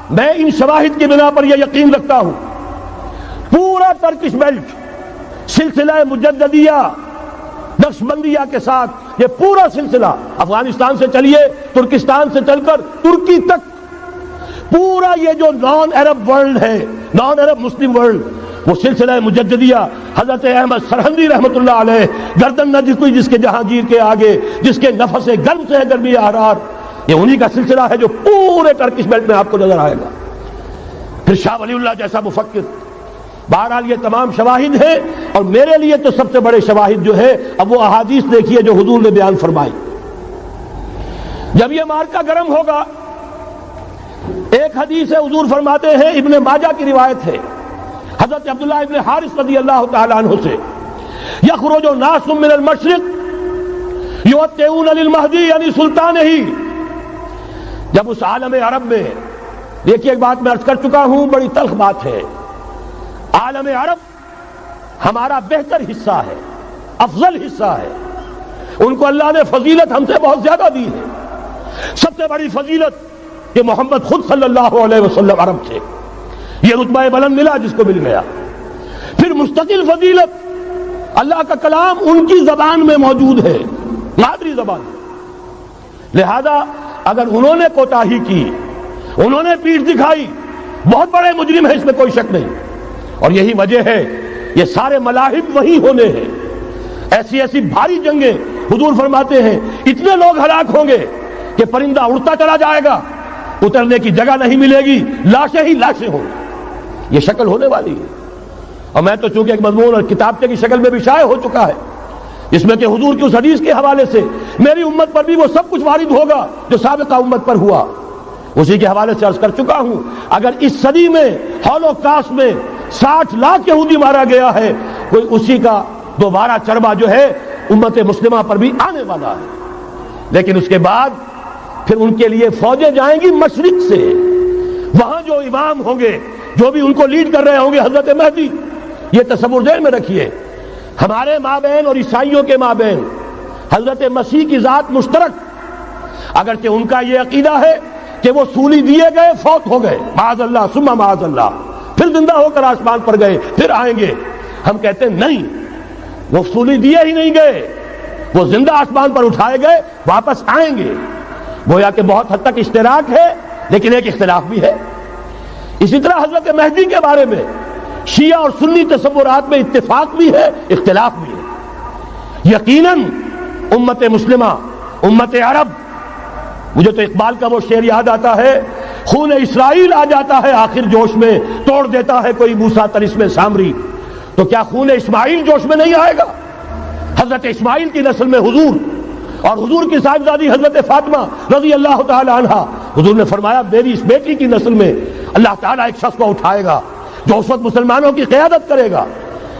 میں ان شواہد کی بنا پر یہ یقین رکھتا ہوں پورا ٹرکش بیلٹ سلسلہ مجددیہ نقشبندیہ کے ساتھ یہ پورا سلسلہ افغانستان سے چلیے ترکستان سے چل کر ترکی تک پورا یہ جو نان عرب ورلڈ ہے نان عرب مسلم ورلڈ وہ سلسلہ مجددیہ حضرت احمد سرہندی رحمت اللہ علیہ گردن نہ جھکی جس کے جہانگیر کے آگے جس کے نفس گرم سے ہے گرمی احرار یہ انہی کا سلسلہ ہے جو پورے ٹرکش بیلٹ میں آپ کو نظر آئے گا. پھر شاہ ولی اللہ جیسا مفکر. بہرحال یہ تمام شواہد ہیں اور میرے لیے تو سب سے بڑے شواہد جو ہے اب وہ احادیث دیکھیے جو حضور نے بیان فرمائی. جب یہ مارکا گرم ہوگا ایک حدیث ہے حضور فرماتے ہیں ابن ماجہ کی روایت ہے حضرت عبداللہ ابن حارث رضی اللہ تعالی عنہ سے یخرج ناس من المشرق یوتئون للمہدی یعنی سلطان ہی. جب اس عالم عرب میں دیکھیے ایک بات میں عرض کر چکا ہوں بڑی تلخ بات ہے عالم عرب ہمارا بہتر حصہ ہے افضل حصہ ہے ان کو اللہ نے فضیلت ہم سے بہت زیادہ دی ہے. سب سے بڑی فضیلت کہ محمد خود صلی اللہ علیہ وسلم عرب تھے یہ رتبہ بلند ملا جس کو مل گیا. پھر مستقل فضیلت اللہ کا کلام ان کی زبان میں موجود ہے مادری زبان. لہذا اگر انہوں نے کوتاہی کی انہوں نے پیٹھ دکھائی بہت بڑے مجرم ہیں اس میں کوئی شک نہیں. اور یہی وجہ ہے یہ سارے ملاحم وہی ہونے ہیں. ایسی ایسی بھاری جنگیں حضور فرماتے ہیں اتنے لوگ ہلاک ہوں گے کہ پرندہ اڑتا چلا جائے گا اترنے کی جگہ نہیں ملے گی لاشیں ہی لاشیں ہوں گی. یہ شکل ہونے والی ہے. اور میں تو چونکہ ایک مضمون اور کتابچے کی شکل میں بھی شائع ہو چکا ہے اس میں کہ حضور کی اس حدیث کے حوالے سے میری امت پر بھی وہ سب کچھ وارد ہوگا جو سابقہ امت پر ہوا اسی کے حوالے سے عرض کر چکا ہوں. اگر اس صدی میں ہولوکاسٹ میں 60 لاکھ یہودی مارا گیا ہے کوئی اسی کا دوبارہ چربا جو ہے امت مسلمہ پر بھی آنے والا ہے. لیکن اس کے بعد پھر ان کے لیے فوجیں جائیں گی مشرق سے وہاں جو امام ہوں گے جو بھی ان کو لیڈ کر رہے ہوں گے حضرت مہدی. یہ تصور ذہن میں رکھیے ہمارے مابین اور عیسائیوں کے مابین حضرت مسیح کی ذات مشترک اگرچہ ان کا یہ عقیدہ ہے کہ وہ سولی دیے گئے فوت ہو گئے معاذ اللہ ثم معاذ اللہ پھر زندہ ہو کر آسمان پر گئے پھر آئیں گے. ہم کہتے ہیں نہیں وہ سولی دیے ہی نہیں گئے وہ زندہ آسمان پر اٹھائے گئے واپس آئیں گے. گویا کہ بہت حد تک اشتراک ہے لیکن ایک اختلاف بھی ہے. اسی طرح حضرت مہدی کے بارے میں شیعہ اور سنی تصورات میں اتفاق بھی ہے اختلاف بھی ہے. یقیناً امت مسلمہ امت عرب مجھے تو اقبال کا وہ شعر یاد آتا ہے خون اسرائیل آ جاتا ہے آخر جوش میں توڑ دیتا ہے کوئی موسیٰ طلسم سامری. تو کیا خون اسماعیل جوش میں نہیں آئے گا؟ حضرت اسماعیل کی نسل میں حضور اور حضور کی صاحبزادی حضرت فاطمہ رضی اللہ تعالی عنہا حضور نے فرمایا میری اس بیٹی کی نسل میں اللہ تعالیٰ ایک شخص کو اٹھائے گا جو اس وقت مسلمانوں کی قیادت کرے گا.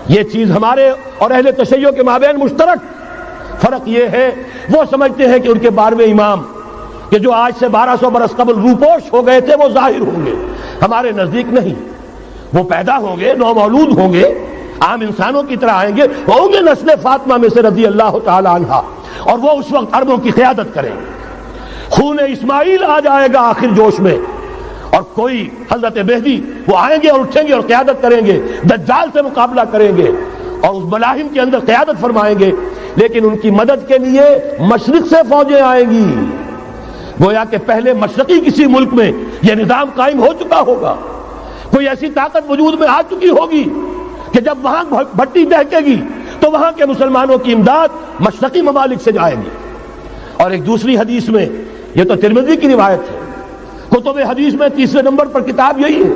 یہ چیز ہمارے اور اہل تشیع کے مابین مشترک. فرق یہ ہے وہ سمجھتے ہیں کہ ان کے 12ویں امام کہ جو آج سے 1200 برس قبل روپوش ہو گئے تھے وہ ظاہر ہوں گے. ہمارے نزدیک نہیں وہ پیدا ہوں گے نو مولود ہوں گے عام انسانوں کی طرح آئیں گے ہوں گے نسل فاطمہ میں سے رضی اللہ تعالی عنہا اور وہ اس وقت عربوں کی قیادت کریں گے. خون اسماعیل آ جائے گا آخر جوش میں اور کوئی حضرت مہدی وہ آئیں گے اور اٹھیں گے اور قیادت کریں گے دجال سے مقابلہ کریں گے اور اس ملاحم کے اندر قیادت فرمائیں گے. لیکن ان کی مدد کے لیے مشرق سے فوجیں آئیں گی. گویا کہ پہلے مشرقی کسی ملک میں یہ نظام قائم ہو چکا ہوگا کوئی ایسی طاقت وجود میں آ چکی ہوگی کہ جب وہاں بھٹی دہکے گی تو وہاں کے مسلمانوں کی امداد مشرقی ممالک سے جائے گی. اور ایک دوسری حدیث میں یہ تو ترمذی کی روایت ہے کتب حدیث میں 3 نمبر پر کتاب یہی ہے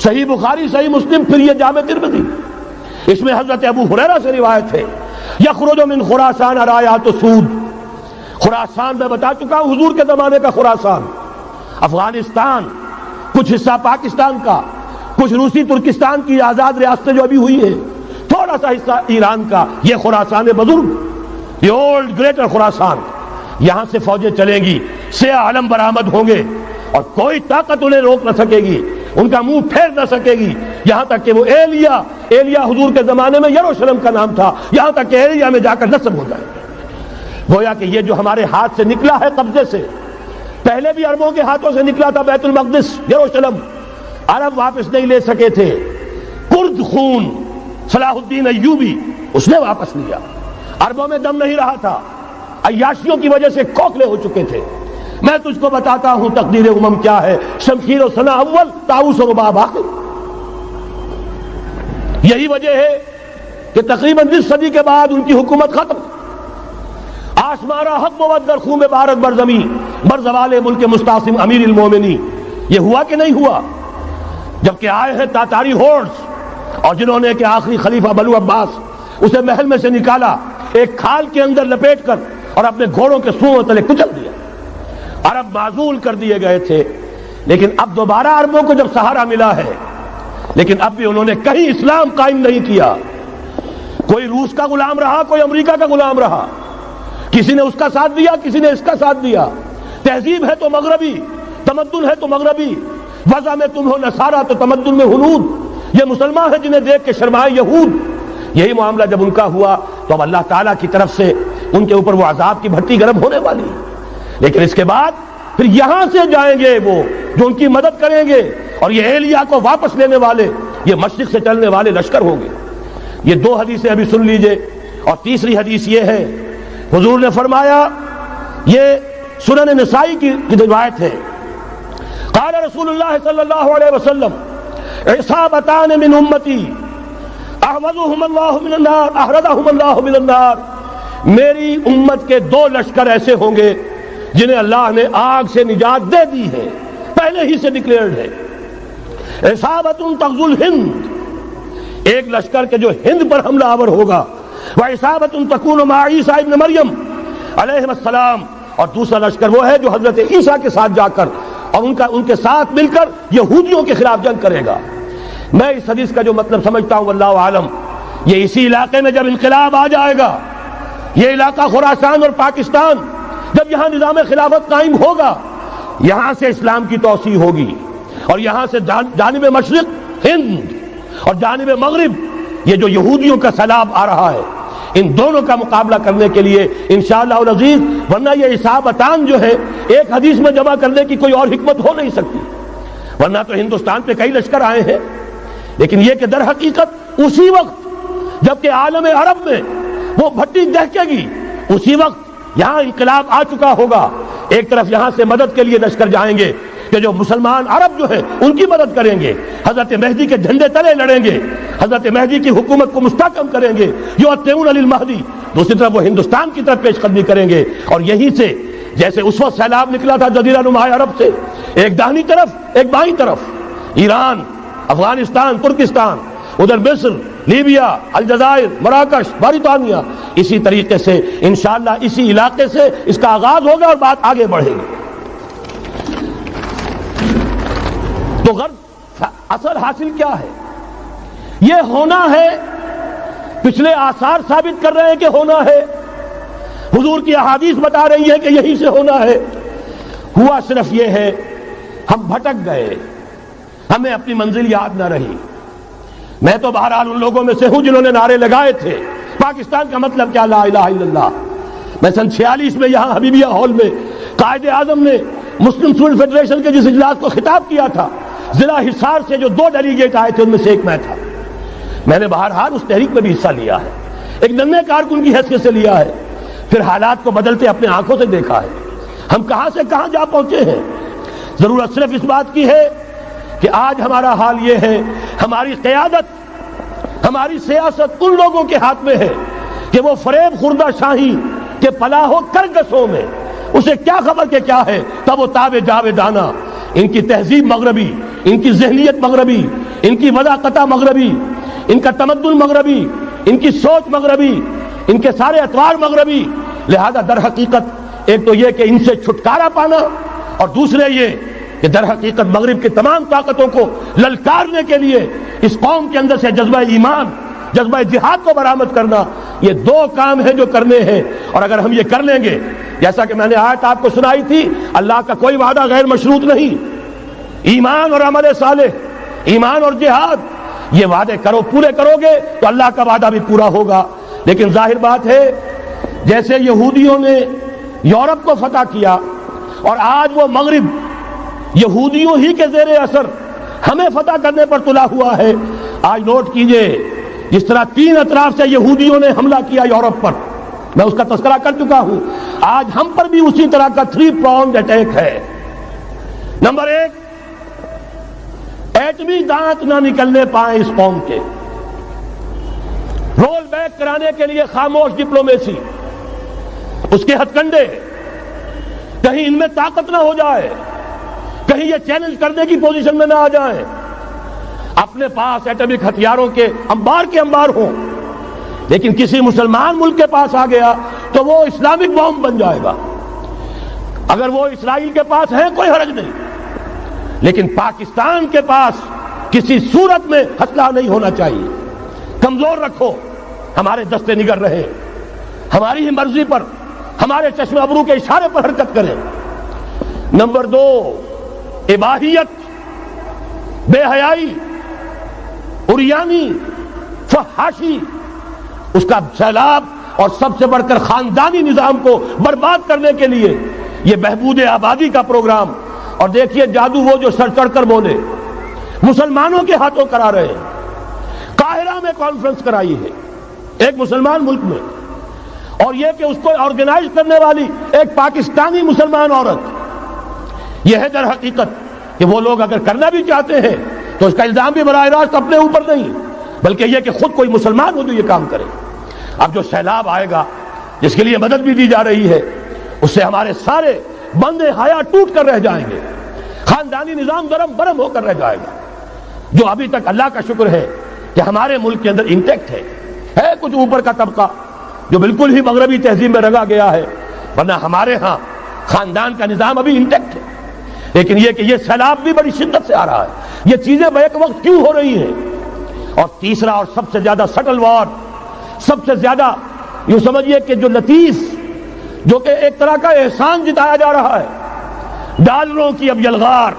صحیح بخاری صحیح مسلم پھر یہ جامع ترمذی. اس میں حضرت ابو ہریرہ سے روایت ہے یخرج من خراسان رایات سود. خراسان میں بتا چکا ہوں حضور کے زمانے کا خراسان افغانستان کچھ حصہ پاکستان کا کچھ روسی ترکستان کی آزاد ریاستیں جو ابھی ہوئی ہیں تھوڑا سا حصہ ایران کا یہ خراسان بزرگ یہ اولڈ گریٹر خراسان. یہاں سے فوجیں چلیں گی سیاہ علم برآمد ہوں گے اور کوئی طاقت انہیں روک نہ سکے گی ان کا منہ پھیر نہ سکے گی یہاں تک کہ وہ ایلیا حضور کے زمانے میں یروشلم کا نام تھا یہاں تک کہ ایلیا میں جا کر نصب ہو جائے. گویا کہ یہ جو ہمارے ہاتھ سے نکلا ہے قبضے سے پہلے بھی عربوں کے ہاتھوں سے نکلا تھا بیت المقدس یروشلم، عرب واپس نہیں لے سکے تھے۔ کرد خون صلاح الدین ایوبی اس نے واپس لیا، عربوں میں دم نہیں رہا تھا، عیاشیوں کی وجہ سے کھوکھلے ہو چکے تھے۔ میں تجھ کو بتاتا ہوں تقدیر امم کیا ہے، شمشیر و ثنا اول، طاؤس و رباب آخر۔ یہی وجہ ہے کہ تقریباً 20 صدی کے بعد ان کی حکومت ختم۔ آشمارا حق بود در خون بارد بر زمین بر زوال ملک مستعصم امیر المومنین۔ یہ ہوا کہ نہیں ہوا؟ جبکہ آئے ہیں تاتاری ہورس، اور جنہوں نے کہ آخری خلیفہ بنو عباس اسے محل میں سے نکالا ایک کھال کے اندر لپیٹ کر اور اپنے گھوڑوں کے سوؤں تلے کچل دیا۔ عرب معزول کر دیے گئے تھے، لیکن اب دوبارہ عربوں کو جب سہارا ملا ہے، لیکن اب بھی انہوں نے کہیں اسلام قائم نہیں کیا۔ کوئی روس کا غلام رہا، کوئی امریکہ کا غلام رہا، کسی نے اس کا ساتھ دیا، کسی نے اس کا ساتھ دیا۔ تہذیب ہے تو مغربی، تمدن ہے تو مغربی، وضع میں تم ہو نصارہ تو تمدن میں ہنود۔ یہ مسلمان ہیں جنہیں دیکھ کے شرمائے یہود۔ یہی معاملہ جب ان کا ہوا تو اب اللہ تعالیٰ کی طرف سے ان کے اوپر وہ عذاب کی بھٹی گرم ہونے والی ہے۔ لیکن اس کے بعد پھر یہاں سے جائیں گے وہ جو ان کی مدد کریں گے، اور یہ ایلیا کو واپس لینے والے، یہ مشرق سے چلنے والے لشکر ہوں گے۔ یہ 2 حدیثیں ابھی سن لیجئے، اور تیسری حدیث یہ ہے، حضور نے فرمایا، یہ سنن نسائی کی روایت ہے، قال رسول اللہ صلی اللہ علیہ وسلم عصابتان من امتی احوذهم اللہ من النار احرزهم اللہ من النار۔ میری امت کے 2 لشکر ایسے ہوں گے جنہیں اللہ نے آگ سے نجات دے دی ہے، پہلے ہی سے ڈکلیئرڈ ہے۔ عصابت تغزو الہند، ایک لشکر کے جو ہند پر حملہ آور ہوگا، وعصابت تکون مع عیسیٰ ابن مریم علیہ السلام، اور دوسرا لشکر وہ ہے جو حضرت عیسیٰ کے ساتھ جا کر اور ان کے ساتھ مل کر یہودیوں کے خلاف جنگ کرے گا۔ میں اس حدیث کا جو مطلب سمجھتا ہوں واللہ عالم، یہ اسی علاقے میں جب انقلاب آ جائے گا، یہ علاقہ خراسان اور پاکستان، جب یہاں نظام خلافت قائم ہوگا، یہاں سے اسلام کی توسیع ہوگی، اور یہاں سے جانب مشرق ہند اور جانب مغرب یہ جو یہودیوں کا سیلاب آ رہا ہے، ان دونوں کا مقابلہ کرنے کے لیے انشاءاللہ العزیز، ورنہ یہ عصابتان جو ہے ایک حدیث میں جمع کرنے کی کوئی اور حکمت ہو نہیں سکتی، ورنہ تو ہندوستان پہ کئی لشکر آئے ہیں، لیکن یہ کہ در حقیقت اسی وقت جبکہ عالم عرب میں وہ بھٹی دہکے گی، اسی وقت یہاں انقلاب آ چکا ہوگا۔ ایک طرف یہاں سے مدد کے لیے لشکر جائیں گے کہ جو مسلمان عرب جو ہے ان کی مدد کریں گے، حضرت مہدی کے جھنڈے تلے لڑیں گے، حضرت مہدی کی حکومت کو مستحکم کریں گے، یؤطئون للمہدی۔ دوسری طرف وہ ہندوستان کی طرف پیش قدمی کریں گے، اور یہیں سے جیسے اس وقت سیلاب نکلا تھا جزیرہ نما عرب سے، ایک داہنی طرف ایک بائیں طرف، ایران، افغانستان، ترکستان، ادھر مصر، لیبیا، الجزائر، مراکش، باریطانیہ، اسی طریقے سے انشاءاللہ اسی علاقے سے اس کا آغاز ہوگا اور بات آگے بڑھے گی۔ تو غرض اثر حاصل کیا ہے؟ یہ ہونا ہے، پچھلے آثار ثابت کر رہے ہیں کہ ہونا ہے، حضور کی احادیث بتا رہی ہے کہ یہی سے ہونا ہے۔ ہوا صرف یہ ہے ہم بھٹک گئے، ہمیں اپنی منزل یاد نہ رہی۔ میں تو بہرحال ان لوگوں میں سے ہوں جنہوں نے نعرے لگائے تھے پاکستان کا مطلب کیا، لا الہ الا اللہ۔ میں سن 46 میں یہاں حبیبیہ ہال میں قائد اعظم نے مسلم اسٹوڈنٹ فیڈریشن کے جس اجلاس کو خطاب کیا تھا، ضلع حصار سے جو 2 ڈیلیگیٹ آئے تھے ان میں سے ایک میں تھا۔ میں نے بہرحال اس تحریک میں بھی حصہ لیا ہے، ایک ننھے کارکن کی حیثیت سے لیا ہے، پھر حالات کو بدلتے اپنے آنکھوں سے دیکھا ہے، ہم کہاں سے کہاں جا پہنچے ہیں۔ ضرورت صرف اس بات کی ہے کہ آج ہمارا حال یہ ہے، ہماری قیادت، ہماری سیاست ان لوگوں کے ہاتھ میں ہے کہ وہ فریب خوردہ شاہی کے پلاح و کرگسوں میں اسے کیا خبر کہ کیا ہے، تب وہ تاب جاویدانہ، ان کی تہذیب مغربی، ان کی ذہنیت مغربی، ان کی وضاقتہ مغربی، ان کا تمدن مغربی، ان کی سوچ مغربی، ان کے سارے اطوار مغربی۔ لہذا در حقیقت ایک تو یہ کہ ان سے چھٹکارا پانا، اور دوسرے یہ کہ در حقیقت مغرب کی تمام طاقتوں کو للکارنے کے لیے اس قوم کے اندر سے جذبہ ایمان، جذبہ جہاد کو برآمد کرنا، یہ 2 کام ہیں جو کرنے ہیں۔ اور اگر ہم یہ کر لیں گے، جیسا کہ میں نے آیت آپ کو سنائی تھی، اللہ کا کوئی وعدہ غیر مشروط نہیں، ایمان اور عمل صالح، ایمان اور جہاد، یہ وعدے پورے کرو گے تو اللہ کا وعدہ بھی پورا ہوگا۔ لیکن ظاہر بات ہے جیسے یہودیوں نے یورپ کو فتح کیا اور آج وہ مغرب یہودیوں ہی کے زیر اثر ہمیں فتح کرنے پر تلا ہوا ہے۔ آج نوٹ کیجئے، جس طرح 3 اطراف سے یہودیوں نے حملہ کیا یورپ پر، میں اس کا تذکرہ کر چکا ہوں، آج ہم پر بھی اسی طرح کا 3 pronged اٹیک ہے۔ نمبر 1، ایٹمی دانت نہ نکلنے پائیں اس قوم کے، رول بیک کرانے کے لیے خاموش ڈپلومیسی، اس کے ہتھ کنڈے، کہیں ان میں طاقت نہ ہو جائے، کہیں یہ چیلنج کرنے کی پوزیشن میں نہ آ جائیں، اپنے پاس ایٹمک ہتھیاروں کے انبار ہوں، لیکن کسی مسلمان ملک کے پاس آ گیا تو وہ اسلامک بام بن جائے گا۔ اگر وہ اسرائیل کے پاس ہے کوئی حرج نہیں، لیکن پاکستان کے پاس کسی صورت میں ہتھیار نہیں ہونا چاہیے۔ کمزور رکھو، ہمارے دستے نگر رہے، ہماری ہی مرضی پر، ہمارے چشم ابرو کے اشارے پر حرکت کریں۔ نمبر 2، اباحیت، بے حیائی، عریانی، فحاشی، اس کا سیلاب، اور سب سے بڑھ کر خاندانی نظام کو برباد کرنے کے لیے یہ بہبود آبادی کا پروگرام۔ اور دیکھیے جادو وہ جو سر چڑھ کر بولے، مسلمانوں کے ہاتھوں کرا رہے ہیں۔ قاہرہ میں کانفرنس کرائی ہے ایک مسلمان ملک میں، اور یہ کہ اس کو آرگنائز کرنے والی ایک پاکستانی مسلمان عورت۔ یہ ہے در حقیقت کہ وہ لوگ اگر کرنا بھی چاہتے ہیں تو اس کا الزام بھی براہ راست اپنے اوپر نہیں، بلکہ یہ کہ خود کوئی مسلمان ہو جو یہ کام کرے۔ اب جو سیلاب آئے گا، جس کے لیے مدد بھی دی جا رہی ہے، اس سے ہمارے سارے بندے حیا ٹوٹ کر رہ جائیں گے، خاندانی نظام درم برم ہو کر رہ جائے گا۔ جو ابھی تک اللہ کا شکر ہے کہ ہمارے ملک کے اندر انٹیکٹ ہے کچھ اوپر کا طبقہ جو بالکل ہی مغربی تہذیب میں رگا گیا ہے، ورنہ ہمارے ہاں خاندان کا نظام ابھی انٹیکٹ ہے۔ لیکن یہ کہ یہ سیلاب بھی بڑی شدت سے آ رہا ہے، یہ چیزیں بیک وقت کیوں ہو رہی ہیں؟ اور تیسرا اور سب سے زیادہ سٹل وار، سب سے زیادہ یوں سمجھیے کہ جو لطیف، جو کہ ایک طرح کا احسان جتایا جا رہا ہے، ڈالروں کی اب یلغار۔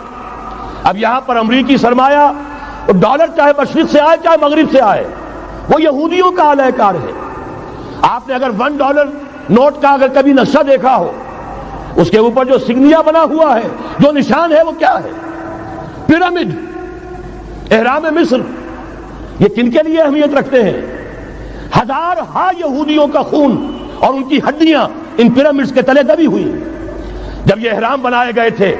اب یہاں پر امریکی سرمایہ، ڈالر چاہے مشرق سے آئے چاہے مغرب سے آئے، وہ یہودیوں کا اعلی کار ہے۔ آپ نے اگر $1 نوٹ کا اگر کبھی نقشہ دیکھا ہو، اس کے اوپر جو سگنیا بنا ہوا ہے، جو نشان ہے، وہ کیا ہے؟ پیرامڈ، احرام مصر۔ یہ کن کے لیے اہمیت رکھتے ہیں؟ ہزارہا یہودیوں کا خون اور ان کی ہڈیاں ان پیرامڈز کے تلے دبی ہوئی۔ جب یہ احرام بنائے گئے تھے،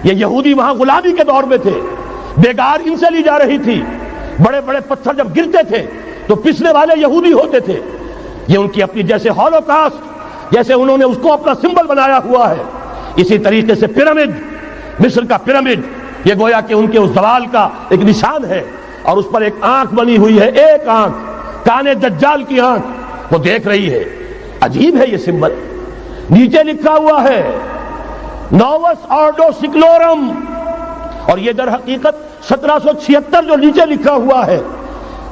یہ یہودی وہاں غلامی کے دور میں تھے، بیگار ان سے لی جا رہی تھی، بڑے بڑے پتھر جب گرتے تھے تو پسنے والے یہودی ہوتے تھے۔ یہ ان کی اپنی جیسے ہولوکاسٹ، جیسے انہوں نے اس کو اپنا سمبل بنایا ہوا ہے، اسی طریقے سے پیرامڈ، مصر کا پیرامڈ، یہ گویا کہ ان کے اس زوال کا ایک نشان ہے۔ اور اس پر ایک آنکھ بنی ہوئی ہے، ایک آنکھ، کانے دجال کی آنکھ، وہ دیکھ رہی ہے۔ عجیب ہے یہ سمبل۔ نیچے لکھا ہوا ہے نووس آرڈو سکلورم، اور یہ در حقیقت 1776 جو نیچے لکھا ہوا ہے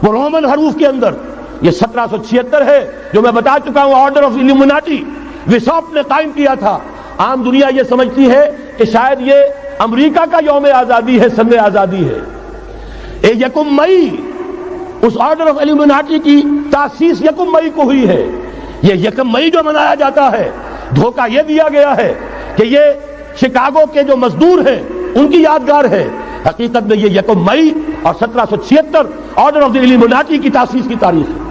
وہ رومن حروف کے اندر یہ 1776 ہے، جو میں بتا چکا ہوں آرڈر آف ایلومیناٹی وساپ نے قائم کیا تھا۔ عام دنیا یہ سمجھتی ہے کہ شاید یہ امریکہ کا یوم آزادی ہے، سن آزادی ہے۔ 1 مئی، اس آرڈر آف ایلومیناٹی کی تاسیس 1 مئی کو ہوئی ہے۔ یہ 1 مئی جو منایا جاتا ہے، دھوکہ یہ دیا گیا ہے کہ یہ شکاگو کے جو مزدور ہیں ان کی یادگار ہے۔ حقیقت میں یہ 1 مئی اور 1776 آرڈر آف دی ایلومیناٹی کی تاسیس کی تاریخ ہے۔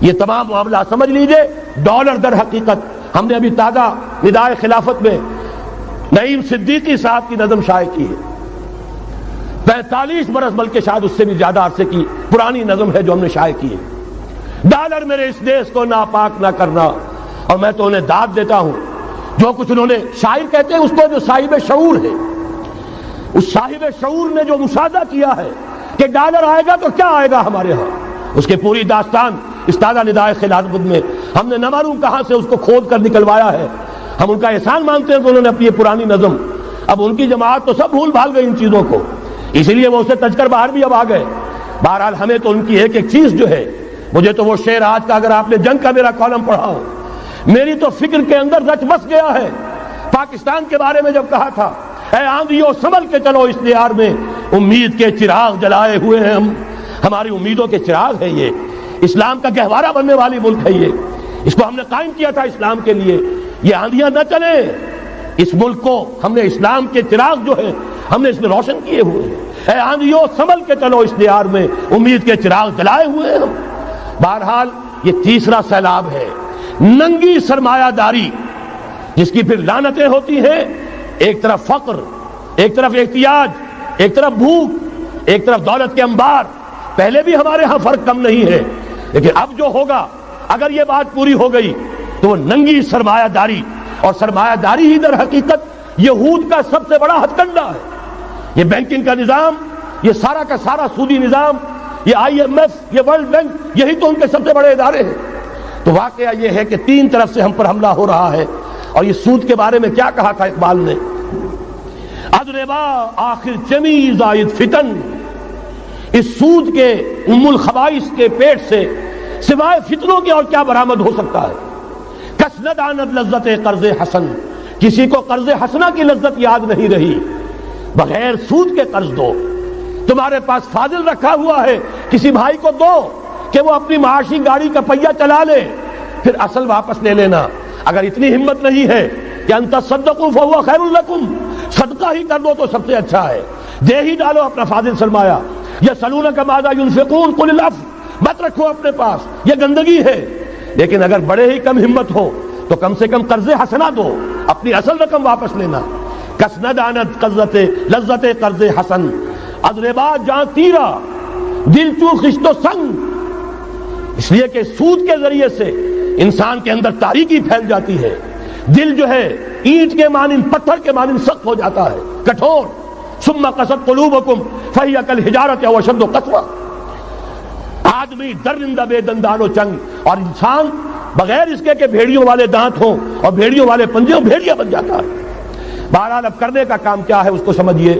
یہ تمام معاملہ سمجھ لیجئے۔ ڈالر در حقیقت ہم نے ابھی تازہ ندائے خلافت میں نعیم صدیقی صاحب کی نظم شائع کی ہے، 45 برس بلکہ شاید اس سے بھی زیادہ عرصے کی پرانی نظم ہے جو ہم نے شائع کی ہے۔ ڈالر میرے اس دیش کو ناپاک نہ کرنا، اور میں تو انہیں داد دیتا ہوں جو کچھ انہوں نے، شاعر کہتے ہیں اس کو جو صاحب شعور ہے، اس صاحب شعور نے جو مشاہدہ کیا ہے کہ ڈالر آئے گا تو کیا آئے گا ہمارے ہاں، اس کے پوری داستان اس تازہ ندائے خلافت میں ہم نے نہ معلوم کہاں سے اس کو کھود کر نکلوایا ہے۔ ہم ان کا احسان مانتے ہیں کہ انہوں نے اپنی یہ پرانی نظم، اب ان کی جماعت تو سب بھول بھال گئی ان چیزوں کو، اسی لیے وہ اسے تج کر باہر بھی اب آ گئے۔ بہرحال ہمیں تو ان کی ایک ایک چیز جو ہے، مجھے تو وہ شعر آج کا اگر آپ نے جنگ کا میرا کالم پڑھا ہو، میری تو فکر کے اندر رچ بس گیا ہے۔ پاکستان کے بارے میں جب کہا تھا، اے آندھیوں سنبھل کے چلو اس دیار میں، امید کے چراغ جلائے ہوئے ہیں ہم، ہماری امیدوں کے چراغ ہے یہ، اسلام کا گہوارہ بننے والی ملک ہے یہ، اس کو ہم نے قائم کیا تھا اسلام کے لیے۔ یہ آندھیاں نہ چلیں، اس ملک کو ہم نے اسلام کے چراغ جو ہے ہم نے اس میں روشن کیے ہوئے ہیں، اے آندھیوں سنبھل کے چلو اس دیار میں، امید کے چراغ جلائے ہوئے ہیں ہم۔ بہرحال یہ تیسرا سیلاب ہے، ننگی سرمایہ داری، جس کی پھر لعنتیں ہوتی ہیں، ایک طرف فقر، ایک طرف احتیاج، ایک طرف بھوک، ایک طرف دولت کے انبار۔ پہلے بھی ہمارے ہاں فرق کم نہیں ہے، لیکن اب جو ہوگا اگر یہ بات پوری ہو گئی تو وہ ننگی سرمایہ داری، اور سرمایہ داری ہی در حقیقت یہود کا سب سے بڑا ہتھ کنڈا ہے۔ یہ بینکنگ کا نظام، یہ سارا کا سارا سودی نظام، یہ IMF، یہ ورلڈ بینک، یہی تو ان کے سب سے بڑے ادارے ہیں۔ تو واقعہ یہ ہے کہ تین طرف سے ہم پر حملہ ہو رہا ہے۔ اور یہ سود کے بارے میں کیا کہا تھا اقبال نے؟ اضربا آخر چمی زائد فتن، اس سود کے ام الخبائث کے پیٹ سے سوائے فتنوں کے اور کیا برآمد ہو سکتا ہے؟ کس ندانت لذت قرض حسن، کسی کو قرض حسنہ کی لذت یاد نہیں رہی، بغیر سود کے قرض دو۔ تمہارے پاس فاضل رکھا ہوا ہے، کسی بھائی کو دو کہ وہ اپنی معاشی گاڑی کا پہیہ چلا لے، پھر اصل واپس لے لینا۔ اگر اتنی ہمت نہیں ہے کہ ان تصدقوا فهو خیر لکم، صدقہ ہی کر دو تو سب سے اچھا ہے، دے ہی ڈالو اپنا فاضل سرمایہ۔ یسألونک ماذا ينفقون قل العفو، مت رکھو اپنے پاس، یہ گندگی ہے۔ لیکن اگر بڑے ہی کم ہمت ہو تو کم سے کم قرض حسنہ دو، اپنی اصل رقم واپس لینا۔ کسند آنت لذت قرض حسن، اضربا جاں تیرا دل چو خشت و سنگ، اس لیے کہ سود کے ذریعے سے انسان کے اندر تاریکی پھیل جاتی ہے، دل جو ہے اینٹ کے مانند، پتھر کے مانند سخت ہو جاتا ہے، کٹھور۔ ثم قست قلوبکم فہی کالحجارۃ او اشد قسوۃ، آدمی درندہ بے دندان و چنگ، اور انسان بغیر اس کے کہ بھیڑیوں والے دانت ہوں اور بھیڑیوں والے پنجے ہوں، بھیڑیا بن جاتا ہے۔ بہرحال اب کرنے کا کام کیا ہے اس کو سمجھیے۔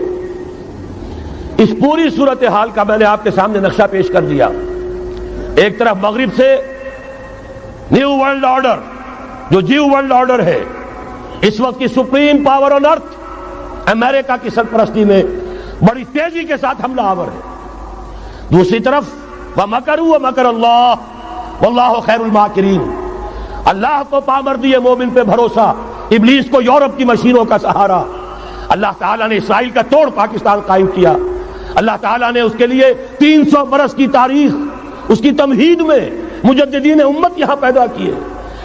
اس پوری صورتحال کا میں نے آپ کے سامنے نقشہ پیش کر دیا۔ ایک طرف مغرب سے نیو ورلڈ آرڈر، جو جیو ورلڈ آرڈر ہے، اس وقت کی سپریم پاور آن ارتھ، امریکہ کی سرپرستی میں بڑی تیزی کے ساتھ حملہ آور ہے۔ دوسری طرف وَمَكَرُوا وَمَكَرَ اللَّهُ وَاللَّهُ خَيْرُ الْمَاكِرِينَ، اللہ کو پامردی مومن پہ بھروسہ، ابلیس کو یورپ کی مشینوں کا سہارا۔ اللہ تعالیٰ نے اسرائیل کا توڑ پاکستان قائم کیا، اللہ تعالیٰ نے اس کے لیے 300 برس کی تاریخ، اس کی تمہید میں مجددین امت یہاں پیدا کیے،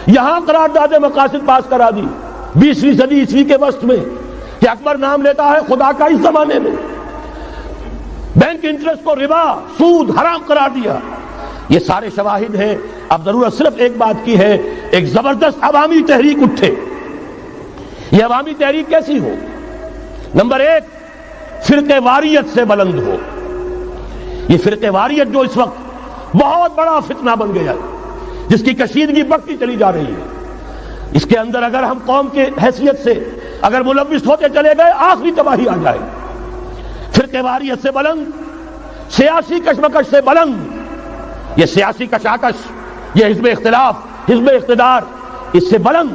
یہاں قرارداد مقاصد پاس کرا دی 20ویں صدی عیسوی کے وسط میں، کہ اکبر نام لیتا ہے خدا کا اس زمانے میں۔ بینک انٹرسٹ کو ربا، سود حرام قرار دیا۔ یہ سارے شواہد ہیں۔ اب ضرورت صرف ایک بات کی ہے، ایک زبردست عوامی تحریک اٹھے۔ یہ عوامی تحریک کیسی ہو؟ نمبر ایک، فرقہ واریت سے بلند ہو۔ یہ فرقہ واریت جو اس وقت بہت بڑا فتنہ بن گیا ہے، جس کی کشیدگی بڑھتی چلی جا رہی ہے، اس کے اندر اگر ہم قوم کی حیثیت سے اگر ملوث ہوتے چلے گئے، آخری تباہی آ جائے۔ فرقہ واریت سے بلند، سیاسی کشمکش سے بلند، یہ سیاسی کشاکش، یہ حزب اختلاف، حزب اقتدار، اس سے بلند،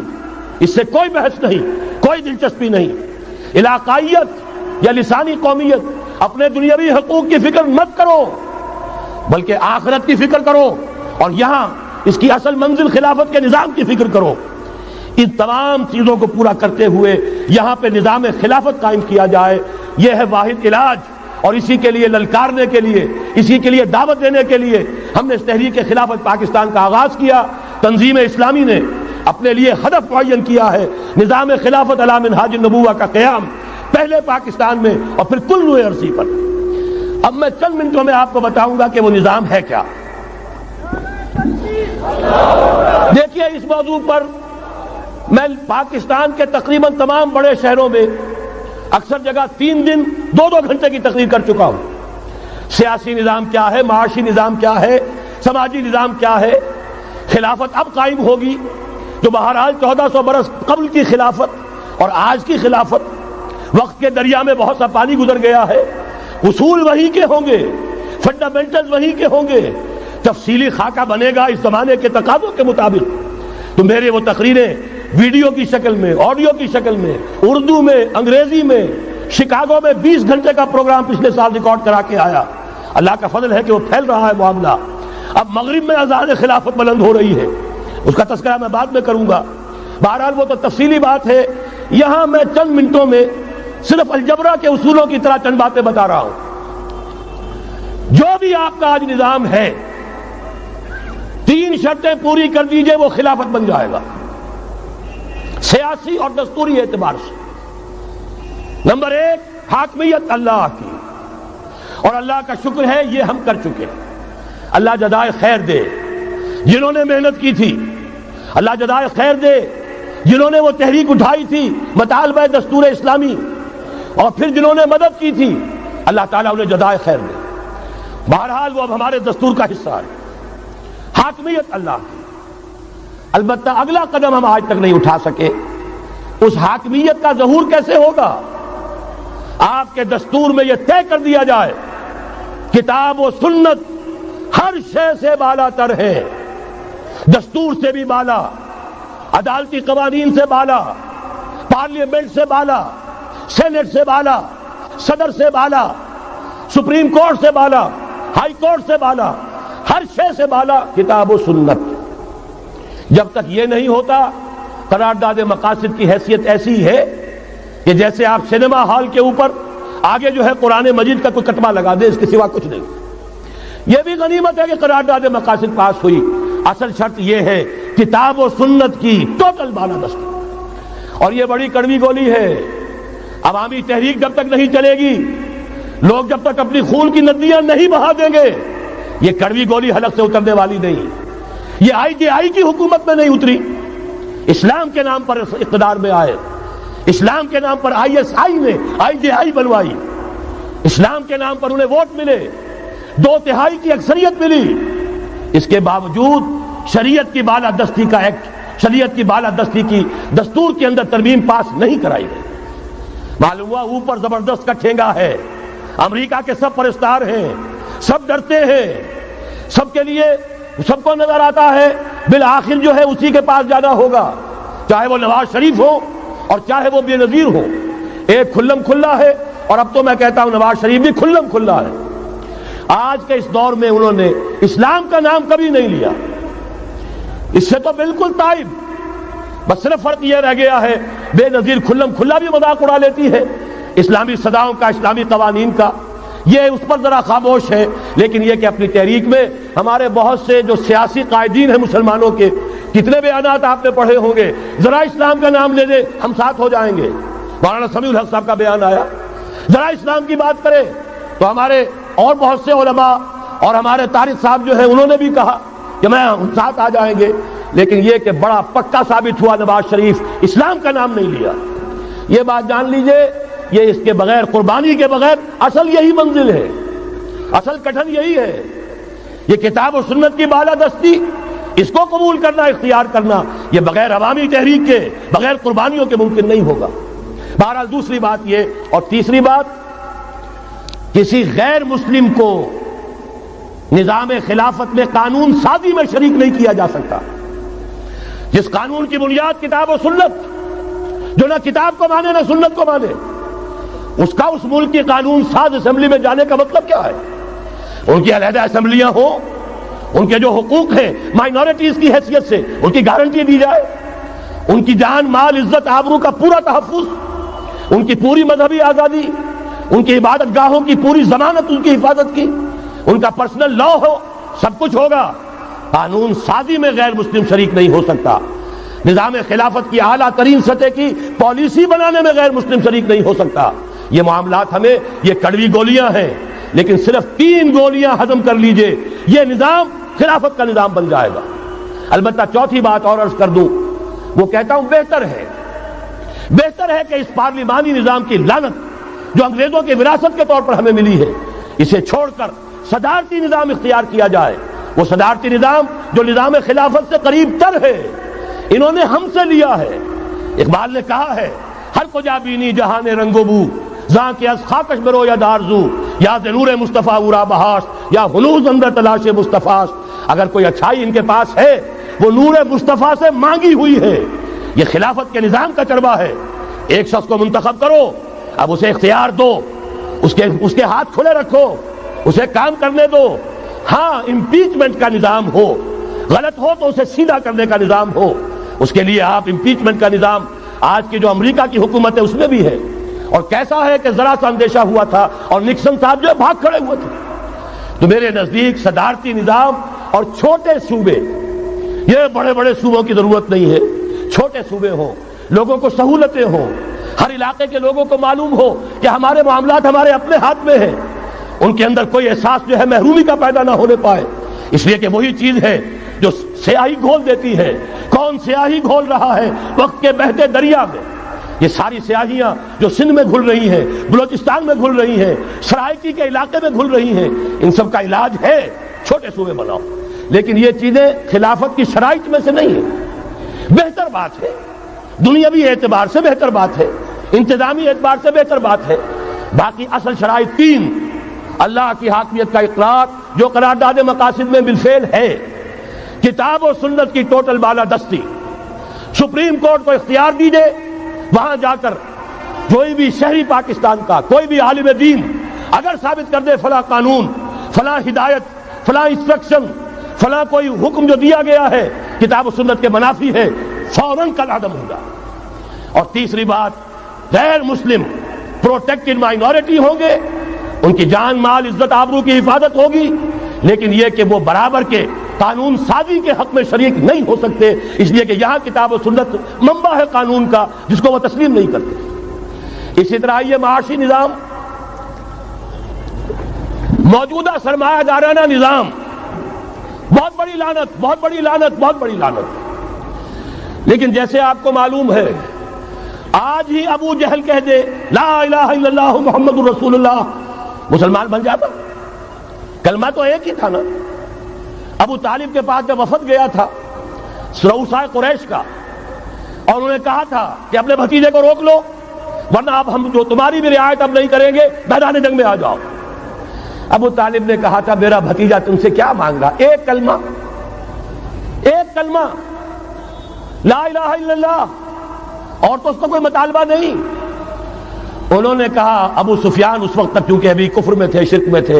اس سے کوئی بحث نہیں، کوئی دلچسپی نہیں۔ علاقائیت یا لسانی قومیت، اپنے دنیاوی حقوق کی فکر مت کرو، بلکہ آخرت کی فکر کرو، اور یہاں اس کی اصل منزل خلافت کے نظام کی فکر کرو۔ ان تمام چیزوں کو پورا کرتے ہوئے یہاں پہ نظام خلافت قائم کیا جائے، یہ ہے واحد علاج۔ اور اسی کے لیے للکارنے کے لیے، اسی کے لیے دعوت دینے کے لیے ہم نے اس تحریک خلافت پاکستان کا آغاز کیا۔ تنظیم اسلامی نے اپنے لیے ہدف معین کیا ہے، نظام خلافت علی منہاج النبوہ کا قیام، پہلے پاکستان میں اور پھر کل روئے عرصی پر۔ اب میں چند منٹوں میں آپ کو بتاؤں گا کہ وہ نظام ہے کیا۔ دیکھیے، اس موضوع پر میں پاکستان کے تقریباً تمام بڑے شہروں میں اکثر جگہ 3 دن 2 گھنٹے کی تقریر کر چکا ہوں۔ سیاسی نظام کیا ہے، معاشی نظام کیا ہے، سماجی نظام کیا ہے۔ خلافت اب قائم ہوگی، جو بہرحال 1400 برس قبل کی خلافت اور آج کی خلافت، وقت کے دریا میں بہت سا پانی گزر گیا ہے، اصول وہی کے ہوں گے، فنڈامنٹلز وہی کے ہوں گے، تفصیلی خاکہ بنے گا اس زمانے کے تقاضوں کے مطابق۔ تو میرے وہ تقریریں ویڈیو کی شکل میں، آڈیو کی شکل میں، اردو میں، انگریزی میں، شکاگو میں 20 گھنٹے کا پروگرام پچھلے سال ریکارڈ کرا کے آیا۔ اللہ کا فضل ہے کہ وہ پھیل رہا ہے معاملہ۔ اب مغرب میں اذان خلافت بلند ہو رہی ہے، اس کا تذکرہ میں بعد میں کروں گا۔ بہرحال وہ تو تفصیلی بات ہے یہاں میں چند منٹوں میں صرف الجبرا کے اصولوں کی طرح چند باتیں بتا رہا ہوں. جو بھی آپ کا آج نظام ہے 3 شرطیں پوری کر دیجئے وہ خلافت بن جائے گا سیاسی اور دستوری اعتبار سے. نمبر 1 حاکمیت اللہ کی، اور اللہ کا شکر ہے یہ ہم کر چکے. اللہ جزائے خیر دے جنہوں نے محنت کی تھی، اللہ جزائے خیر دے جنہوں نے وہ تحریک اٹھائی تھی مطالبہ دستور اسلامی، اور پھر جنہوں نے مدد کی تھی اللہ تعالیٰ انہیں جزائے خیر دے. بہرحال وہ اب ہمارے دستور کا حصہ ہے. حاکمیت اللہ کی. البتہ اگلا قدم ہم آج تک نہیں اٹھا سکے. اس حاکمیت کا ظہور کیسے ہوگا؟ آپ کے دستور میں یہ طے کر دیا جائے کتاب و سنت ہر شے سے بالا تر ہے، دستور سے بھی بالا، عدالتی قوانین سے بالا، پارلیمنٹ سے بالا، سینٹ سے بالا، صدر سے بالا، سپریم کورٹ سے بالا، ہائی کورٹ سے بالا، ہر شے سے بالا کتاب و سنت. جب تک یہ نہیں ہوتا قرارداد مقاصد کی حیثیت ایسی ہے کہ جیسے آپ سینما ہال کے اوپر آگے جو ہے قرآن مجید کا کوئی کتبہ لگا دے، اس کے سوا کچھ نہیں. یہ بھی غنیمت ہے کہ قرارداد مقاصد پاس ہوئی. اصل شرط یہ ہے کتاب و سنت کی ٹوٹل بالادستی. اور یہ بڑی کڑوی گولی ہے. عوامی تحریک جب تک نہیں چلے گی، لوگ جب تک اپنی خون کی ندیاں نہیں بہا دیں گے، یہ کڑوی گولی حلق سے اترنے والی نہیں. یہ IJI کی حکومت میں نہیں اتری، اسلام کے نام پر اقتدار میں آئے، اسلام کے نام پر ISI نے IJI بنوائی، اسلام کے نام پر انہیں ووٹ ملے، 2/3 کی اکثریت ملی. اس کے باوجود شریعت کی بالادستی کا ایکٹ، شریعت کی بالادستی کی دستور کے اندر ترمیم پاس نہیں کرائی گئی. معلوم ہوا اوپر زبردست کا ٹھینگا ہے، امریکہ کے سب پرستار ہیں، سب ڈرتے ہیں، سب کے لیے سب کو نظر آتا ہے بالآخر جو ہے اسی کے پاس جانا ہوگا، چاہے وہ نواز شریف ہو اور چاہے وہ بے نظیر ہو. ایک کھلم کھلا ہے، اور اب تو میں کہتا ہوں نواز شریف بھی کھلم کھلا ہے. آج کے اس دور میں انہوں نے اسلام کا نام کبھی نہیں لیا، اس سے تو بالکل تائب. بس صرف فرق یہ رہ گیا ہے بے نظیر کھلم کھلا بھی مذاق اڑا لیتی ہے اسلامی صداؤں کا، اسلامی قوانین کا. یہ اس پر ذرا خاموش ہے. لیکن یہ کہ اپنی تحریک میں ہمارے بہت سے جو سیاسی قائدین ہیں مسلمانوں کے، کتنے بیانات آپ نے پڑھے ہوں گے، ذرا اسلام کا نام لے دے ہم ساتھ ہو جائیں گے. مولانا سمیع الحق صاحب کا بیان آیا، ذرا اسلام کی بات کرے تو ہمارے اور بہت سے علماء اور ہمارے طارق صاحب جو ہیں انہوں نے بھی کہا کہ میں ہم ساتھ آ جائیں گے. لیکن یہ کہ بڑا پکا ثابت ہوا نواز شریف اسلام کا نام نہیں لیا. یہ بات جان لیجئے، یہ اس کے بغیر، قربانی کے بغیر اصل یہی منزل ہے، اصل کٹھن یہی ہے. یہ کتاب و سنت کی بالادستی، اس کو قبول کرنا، اختیار کرنا، یہ بغیر عوامی تحریک کے، بغیر قربانیوں کے ممکن نہیں ہوگا. بہرحال دوسری بات یہ، اور تیسری بات، کسی غیر مسلم کو نظام خلافت میں قانون سازی میں شریک نہیں کیا جا سکتا. جس قانون کی بنیاد کتاب و سنت، جو نہ کتاب کو مانے نہ سنت کو مانے، اس کا اس ملک کی قانون ساز اسمبلی میں جانے کا مطلب کیا ہے؟ ان کی علیحدہ اسمبلیاں ہوں، ان کے جو حقوق ہیں مائنورٹیز کی حیثیت سے ان کی گارنٹی دی جائے، ان کی جان، مال، عزت، آبرو کا پورا تحفظ، ان کی پوری مذہبی آزادی، ان کی عبادت گاہوں کی پوری ضمانت، ان کی حفاظت کی، ان کا پرسنل لا ہو، سب کچھ ہوگا. قانون سازی میں غیر مسلم شریک نہیں ہو سکتا. نظام خلافت کی اعلیٰ ترین سطح کی پالیسی بنانے میں غیر مسلم شریک نہیں ہو سکتا. یہ معاملات ہمیں، یہ کڑوی گولیاں ہیں، لیکن صرف 3 گولیاں ہضم کر لیجئے، یہ نظام خلافت کا نظام بن جائے گا. البتہ چوتھی بات اور عرض کر دوں، وہ کہتا ہوں بہتر ہے کہ اس پارلیمانی نظام کی لعنت جو انگریزوں کی وراثت کے طور پر ہمیں ملی ہے، اسے چھوڑ کر صدارتی نظام اختیار کیا جائے. وہ صدارتی نظام جو نظام خلافت سے قریب تر ہے، انہوں نے ہم سے لیا ہے. اقبال نے کہا ہے، ہر کجا بینی جہان رنگ و بو، زاں کے از خاکش برو یا دارزو، یا ضرور مصطفیٰ اورا بہاش، یا ہنوز اندر تلاش مصطفیٰ. اگر کوئی اچھائی ان کے پاس ہے وہ نور مصطفیٰ سے مانگی ہوئی ہے. یہ خلافت کے نظام کا چربا ہے. ایک شخص کو منتخب کرو، اب اسے اختیار دو، اس کے ہاتھ کھلے رکھو، اسے کام کرنے دو. ہاں، امپیچمنٹ کا نظام ہو، غلط ہو تو اسے سیدھا کرنے کا نظام ہو. اس کے لیے آپ امپیچمنٹ کا نظام آج کی جو امریکہ کی حکومت ہے اس میں بھی ہے. اور کیسا ہے کہ ذرا سا اندیشہ ہوا تھا اور نکسن صاحب جو ہے بھاگ کھڑے ہوئے تھے. تو میرے نزدیک صدارتی نظام اور چھوٹے صوبے، یہ بڑے بڑے صوبوں کی ضرورت نہیں ہے، چھوٹے صوبے ہوں، لوگوں کو سہولتیں ہوں، ہر علاقے کے لوگوں کو معلوم ہو کہ ہمارے معاملات ہمارے اپنے ہاتھ میں ہیں، ان کے اندر کوئی احساس جو ہے محرومی کا پیدا نہ ہونے پائے. اس لیے کہ وہی چیز ہے جو سیاہی گھول دیتی ہے. کون سیاہی گھول رہا ہے وقت کے بہتے دریا میں؟ یہ ساری سیاہیاں جو سندھ میں گھل رہی ہیں، بلوچستان میں گھل رہی ہیں، سرائکی کے علاقے میں گھل رہی ہیں، ان سب کا علاج ہے چھوٹے صوبے بناؤ. لیکن یہ چیزیں خلافت کی شرائط میں سے نہیں ہیں. بہتر بات ہے، دنیاوی اعتبار سے بہتر بات ہے، انتظامی اعتبار سے بہتر بات ہے. باقی اصل شرائط تین: اللہ کی حاکمیت کا اقرار جو قرارداد مقاصد میں بالفعل ہے، کتاب و سنت کی ٹوٹل بالادستی. سپریم کورٹ کو اختیار دیجئے، وہاں جا کر کوئی بھی شہری پاکستان کا کوئی بھی عالم دین اگر ثابت کر دے فلاں قانون، فلاں ہدایت، فلاں انسٹرکشن، فلاں کوئی حکم جو دیا گیا ہے کتاب و سنت کے منافی ہے، فوراً کل عدم ہوگا. اور تیسری بات، غیر مسلم پروٹیکٹڈ مائنورٹی ہوں گے، ان کی جان مال عزت آبرو کی حفاظت ہوگی، لیکن یہ کہ وہ برابر کے قانون سازی کے حق میں شریک نہیں ہو سکتے، اس لیے کہ یہاں کتاب و سنت منبع ہے قانون کا جس کو وہ تسلیم نہیں کرتے. اسی طرح یہ معاشی نظام، موجودہ سرمایہ دارانہ نظام، بہت بڑی لعنت، بہت بڑی لعنت، بہت بڑی لعنت. لیکن جیسے آپ کو معلوم ہے، آج ہی ابو جہل کہہ دے لا الہ الا اللہ محمد الرسول اللہ، مسلمان بن جاتا. کلمہ تو ایک ہی تھا نا. ابو طالب کے پاس جب وفد گیا تھا رؤسائے قریش کا، اور انہوں نے کہا تھا کہ اپنے بھتیجے کو روک لو ورنہ اب ہم جو تمہاری بھی رعایت اب نہیں کریں گے، میدان جنگ میں آ جاؤ. ابو طالب نے کہا تھا میرا بھتیجا تم سے کیا مانگ رہا؟ ایک کلمہ، ایک کلمہ لا الہ الا اللہ، اور تو اس کا کوئی مطالبہ نہیں. انہوں نے کہا، ابو سفیان اس وقت تک کیونکہ ابھی کفر میں تھے، شرک میں تھے،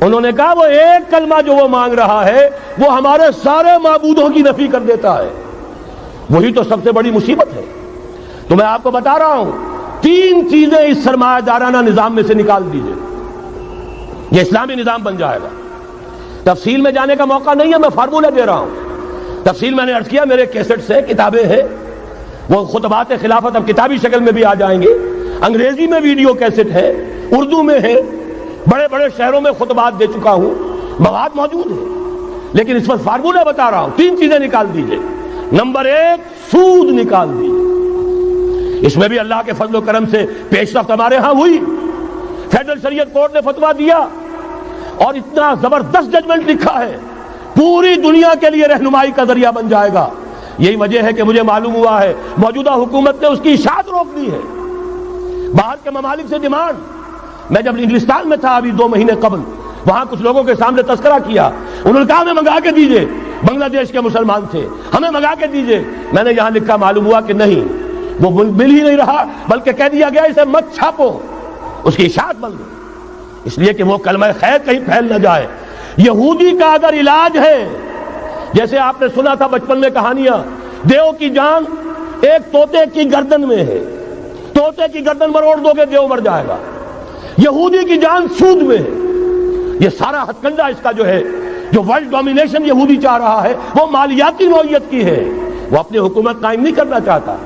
انہوں نے کہا وہ ایک کلمہ جو وہ مانگ رہا ہے وہ ہمارے سارے معبودوں کی نفی کر دیتا ہے. وہی تو سب سے بڑی مصیبت ہے. تو میں آپ کو بتا رہا ہوں، تین چیزیں اس سرمایہ دارانہ نظام میں سے نکال دیجئے، یہ اسلامی نظام بن جائے گا. تفصیل میں جانے کا موقع نہیں ہے، میں فارمولہ دے رہا ہوں. تفصیل میں نے عرض کیا، میرے کیسٹ سے کتابیں ہیں، وہ خطبات خلافت اب کتابی شکل میں بھی آ جائیں گے، انگریزی میں ویڈیو کیسٹ ہے، اردو میں ہے، بڑے بڑے شہروں میں خطبات دے چکا ہوں، مواد موجود ہے. لیکن اس وقت فارمولہ بتا رہا ہوں، تین چیزیں نکال دیجئے. نمبر ایک، سود نکال دیجئے. اس میں بھی اللہ کے فضل و کرم سے پیش رفت ہمارے ہاں ہوئی. فیڈرل شریعت کورٹ نے فتویٰ دیا اور اتنا زبردست ججمنٹ لکھا ہے، پوری دنیا کے لیے رہنمائی کا ذریعہ بن جائے گا. یہی وجہ ہے کہ مجھے معلوم ہوا ہے موجودہ حکومت نے اس کی اشاعت روک دی ہے. باہر کے ممالک سے ڈیمانڈ. میں جب انگلستان میں تھا ابھی 2 مہینے قبل، وہاں کچھ لوگوں کے سامنے تذکرہ کیا، انہوں نے کہا ہمیں منگا کے دیجئے، بنگلہ دیش کے مسلمان تھے، ہمیں منگا کے دیجئے. میں نے یہاں لکھا، معلوم ہوا کہ نہیں، وہ مل ہی نہیں رہا، بلکہ کہہ دیا گیا اسے مت چھاپو، اس کی اشاعت بند ہو، اس لیے کہ وہ کلمہ خیر کہیں پھیل نہ جائے. یہودی کا اگر علاج ہے، جیسے آپ نے سنا تھا بچپن میں کہانیاں، دیو کی جان ایک طوطے کی گردن میں ہے، طوطے کی گردن مروڑ دو گے دیو مر جائے گا. یہودی کی جان سود میں ہے. یہ سارا ہتھ کنڈا اس کا جو ہے، جو ورلڈ ڈومینیشن یہودی چاہ رہا ہے، وہ مالیاتی نوعیت کی ہے. وہ اپنی حکومت قائم نہیں کرنا چاہتا.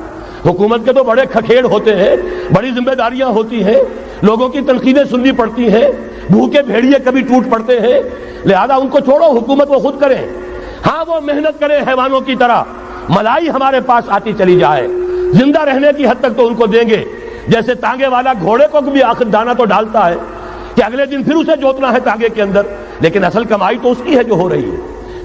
حکومت کے تو بڑے کھکھیڑ ہوتے ہیں، بڑی ذمہ داریاں ہوتی ہیں، لوگوں کی تنقیدیں سننی پڑتی ہیں، بھوکے بھیڑیے کبھی ٹوٹ پڑتے ہیں. لہذا ان کو چھوڑو، حکومت وہ خود کریں. ہاں وہ محنت کریں حیوانوں کی طرح، ملائی ہمارے پاس آتی چلی جائے، زندہ رہنے کی حد تک تو ان کو دیں گے. جیسے تانگے والا گھوڑے کو بھی آخر دانا تو ڈالتا ہے کہ اگلے دن پھر اسے جوتنا ہے تانگے کے اندر، لیکن اصل کمائی تو اس کی ہے جو ہو رہی ہے.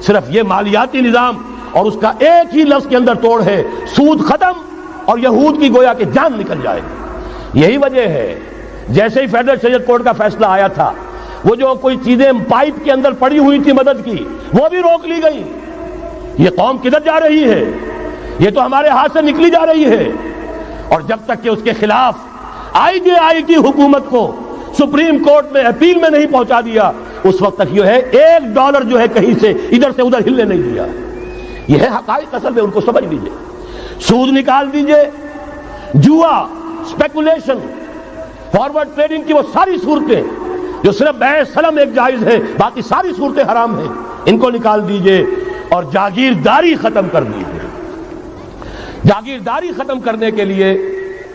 صرف یہ مالیاتی نظام اور اس کا ایک ہی لفظ کے اندر توڑ ہے، سود ختم اور یہود کی گویا کہ جان نکل جائے گی. یہی وجہ ہے جیسے ہی فیڈرل شریعت کورٹ کا فیصلہ آیا تھا، وہ جو کوئی چیزیں پائپ کے اندر پڑی ہوئی تھی مدد کی، وہ بھی روک لی گئی. یہ قوم کدھر جا رہی ہے؟ یہ تو ہمارے ہاتھ سے نکلی جا رہی ہے. اور جب تک کہ اس کے خلاف آئی کی حکومت کو سپریم کورٹ میں اپیل میں نہیں پہنچا دیا، اس وقت تک یہ ہے $1 جو ہے کہیں سے ادھر سے ادھر ہلنے نہیں دیا. یہ ہے حقائق، اصل میں ان کو سمجھ لیجیے. سود نکال دیجئے، جوا، اسپیکولیشن، فارورڈ ٹریڈنگ کی وہ ساری صورتیں جو صرف بیع سلم ایک جائز ہے، باقی ساری صورتیں حرام ہیں، ان کو نکال دیجئے اور جاگیرداری ختم کر دیجئے۔ جاگیرداری ختم کرنے کے لیے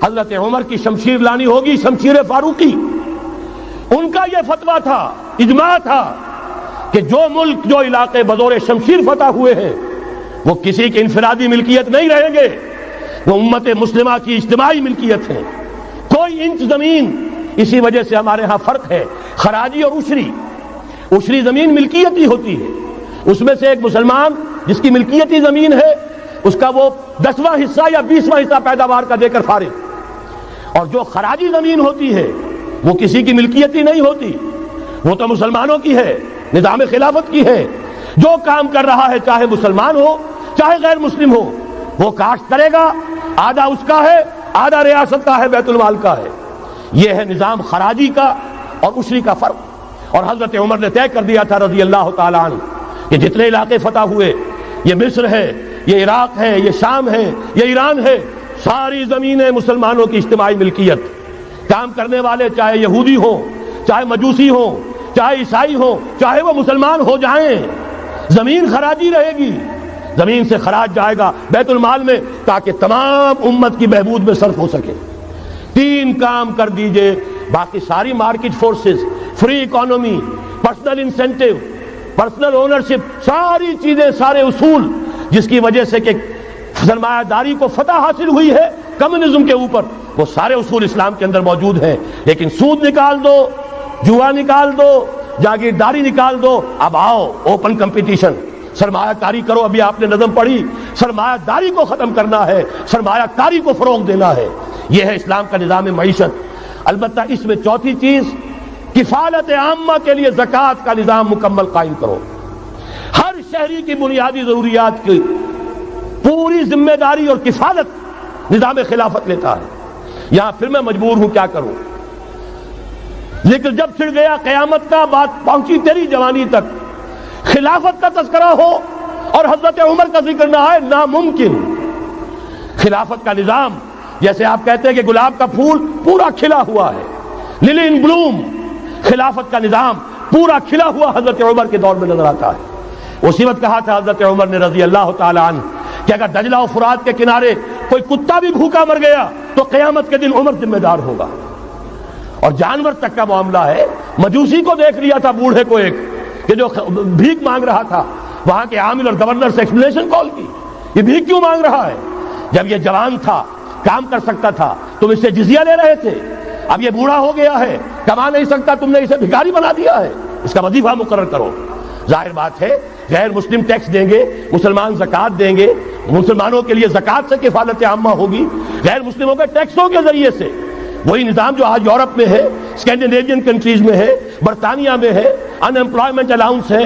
حضرت عمر کی شمشیر لانی ہوگی، شمشیر فاروقی۔ ان کا یہ فتویٰ تھا، اجماع تھا کہ جو ملک، جو علاقے بزور شمشیر فتح ہوئے ہیں وہ کسی کی انفرادی ملکیت نہیں رہیں گے، وہ امت مسلمہ کی اجتماعی ملکیت ہے۔ کوئی انچ زمین، اسی وجہ سے ہمارے ہاں فرق ہے خراجی اور عشری زمین ملکیتی ہوتی ہے، اس میں سے ایک مسلمان جس کی ملکیتی زمین ہے اس کا وہ 10واں حصہ یا 20واں حصہ پیداوار کا دے کر فارغ، اور جو خراجی زمین ہوتی ہے وہ کسی کی ملکیتی نہیں ہوتی، وہ تو مسلمانوں کی ہے، نظام خلافت کی ہے۔ جو کام کر رہا ہے چاہے مسلمان ہو چاہے غیر مسلم ہو، وہ کاشت کرے گا، آدھا اس کا ہے، آدھا ریاست کا ہے، بیت المال کا ہے۔ یہ ہے نظام خراجی کا اور عشری کا فرق۔ اور حضرت عمر نے طے کر دیا تھا رضی اللہ تعالیٰ عنہ کہ جتنے علاقے فتح ہوئے، یہ مصر ہے، یہ عراق ہے، یہ شام ہے، یہ ایران ہے، ساری زمینیں مسلمانوں کی اجتماعی ملکیت۔ کام کرنے والے چاہے یہودی ہوں، چاہے مجوسی ہوں، چاہے عیسائی ہوں، چاہے وہ مسلمان ہو جائیں، زمین خراجی رہے گی، زمین سے خراج جائے گا بیت المال میں تاکہ تمام امت کی بہبود میں صرف ہو سکے۔ 3 کام کر دیجئے، باقی ساری market forces, free economy, personal incentive, personal ownership, ساری چیزیں، سارے اصول جس کی وجہ سے کہ سرمایہ داری کو فتح حاصل ہوئی ہے کمیونزم کے اوپر، وہ سارے اصول اسلام کے اندر موجود ہیں۔ لیکن سود نکال دو، جوا نکال دو، جاگیرداری نکال دو، اب آؤ اوپن کمپٹیشن، سرمایہ کاری کرو۔ ابھی آپ نے نظم پڑھی، سرمایہ داری کو ختم کرنا ہے، سرمایہ کاری کو فروغ دینا ہے، یہ ہے اسلام کا نظام معیشت۔ البتہ اس میں چوتھی چیز، کفالت عامہ کے لیے زکوٰۃ کا نظام مکمل قائم کرو۔ ہر شہری کی بنیادی ضروریات کی پوری ذمہ داری اور کفالت نظام خلافت لیتا ہے۔ یہاں پھر میں مجبور ہوں کیا کروں، لیکن جب چھڑ گیا قیامت کا، بات پہنچی تیری جوانی تک، خلافت کا تذکرہ ہو اور حضرت عمر کا ذکر نہ آئے، ناممکن۔ خلافت کا نظام، جیسے آپ کہتے ہیں کہ گلاب کا پھول پورا کھلا ہوا ہے، للی ان بلوم، خلافت کا نظام پورا کھلا ہوا حضرت عمر کے دور میں نظر آتا ہے۔ اسی وقت کہا تھا حضرت عمر نے رضی اللہ تعالیٰ عنہ کہ اگر دجلہ و فرات کے کنارے کوئی کتا بھی بھوکا مر گیا تو قیامت کے دن عمر ذمہ دار ہوگا۔ اور جانور تک کا معاملہ ہے، مجوسی کو دیکھ لیا تھا، بوڑھے کو ایک کہ جو بھیک مانگ رہا تھا، وہاں کے عامل اور گورنر سے ایکسپلینیشن کال کی، یہ بھیک کیوں مانگ رہا ہے؟ جب یہ جوان تھا، کام کر سکتا تھا، تم اس سے جزیہ لے رہے تھے، اب یہ بوڑھا ہو گیا ہے، کما نہیں سکتا، تم نے اسے بھکاری بنا دیا ہے، اس کا وظیفہ مقرر کرو۔ ظاہر بات ہے غیر مسلم ٹیکس دیں گے، مسلمان زکوٰۃ دیں گے، مسلمانوں کے لیے زکوٰۃ سے کفالت عامہ ہوگی، غیر مسلموں کے ٹیکسوں کے ذریعے سے۔ وہی نظام جو آج یورپ میں ہے، اسکینڈینیوین کنٹریز میں ہے، برطانیہ میں ہے، ان امپلائمنٹ الاؤنس ہے،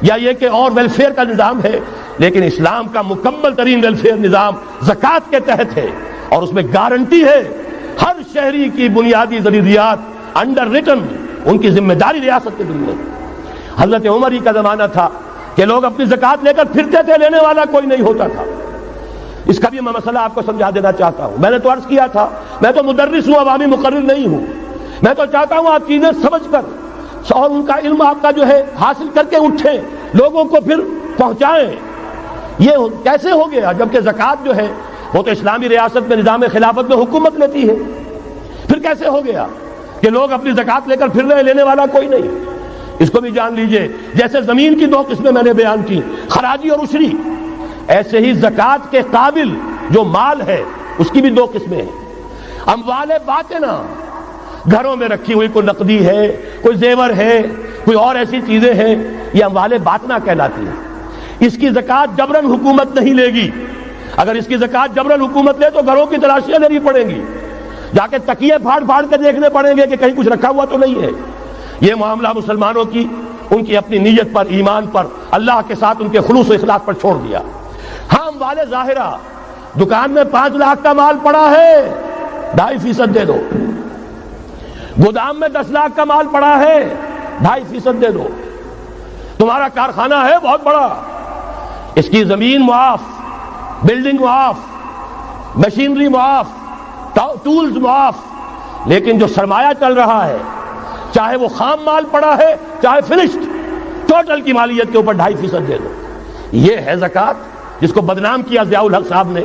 یا یہ کہ اور ویلفیئر کا نظام ہے، لیکن اسلام کا مکمل ترین ویلفیئر نظام زکوٰۃ کے تحت ہے، اور اس میں گارنٹی ہے ہر شہری کی بنیادی ضروریات انڈر ریٹن، ان کی ذمہ داری ریاست کے ذمہ۔ حضرت عمر ہی کا زمانہ تھا کہ لوگ اپنی زکوٰۃ لے کر پھرتے تھے، لینے والا کوئی نہیں ہوتا تھا۔ اس کا بھی میں مسئلہ آپ کو سمجھا دینا چاہتا ہوں۔ میں نے تو عرض کیا تھا، میں تو مدرس ہوں، عوامی مقرر نہیں ہوں، میں تو چاہتا ہوں آپ چیزیں سمجھ کر اور ان کا علم آپ کا جو ہے حاصل کر کے اٹھیں، لوگوں کو پھر پہنچائیں۔ یہ کیسے ہو گیا جبکہ زکوٰۃ جو ہے وہ تو اسلامی ریاست میں نظام خلافت میں حکومت لیتی ہے؟ پھر کیسے ہو گیا کہ لوگ اپنی زکوٰۃ لے کر پھر رہے، لینے والا کوئی نہیں؟ اس کو بھی جان لیجئے، جیسے زمین کی 2 قسمیں میں نے بیان کی، خراجی اور عشری، ایسے ہی زکوٰۃ کے قابل جو مال ہے اس کی بھی 2 قسمیں ہیں۔ اموال باطنہ، گھروں میں رکھی ہوئی کوئی نقدی ہے، کوئی زیور ہے، کوئی اور ایسی چیزیں ہیں، یہ اموال باطنہ کہلاتی ہیں۔ اس کی زکوٰۃ جبراً حکومت نہیں لے گی۔ اگر اس کی زکوٰۃ جبراً حکومت لے تو گھروں کی تلاشیاں لینی پڑیں گی، جا کے تکیے پھاڑ پھاڑ کے دیکھنے پڑیں گے کہ کہیں کچھ رکھا ہوا تو نہیں ہے۔ یہ معاملہ مسلمانوں کی ان کی اپنی نیت پر، ایمان پر، اللہ کے ساتھ ان کے خلوص و اخلاص پر چھوڑ دیا۔ ہاں اموال ظاہرہ، دکان میں 5 لاکھ کا مال پڑا ہے، 2.5% دے دو۔ گودام میں 10 لاکھ کا مال پڑا ہے، 2.5% دے دو۔ تمہارا کارخانہ ہے بہت بڑا، اس کی زمین معاف، بلڈنگ معاف، مشینری معاف، ٹولز معاف، لیکن جو سرمایہ چل رہا ہے چاہے وہ خام مال پڑا ہے چاہے فنشڈ، ٹوٹل کی مالیت کے اوپر 2.5% دے دو. یہ ہے زکوٰۃ جس کو بدنام کیا ضیاء الحق صاحب نے.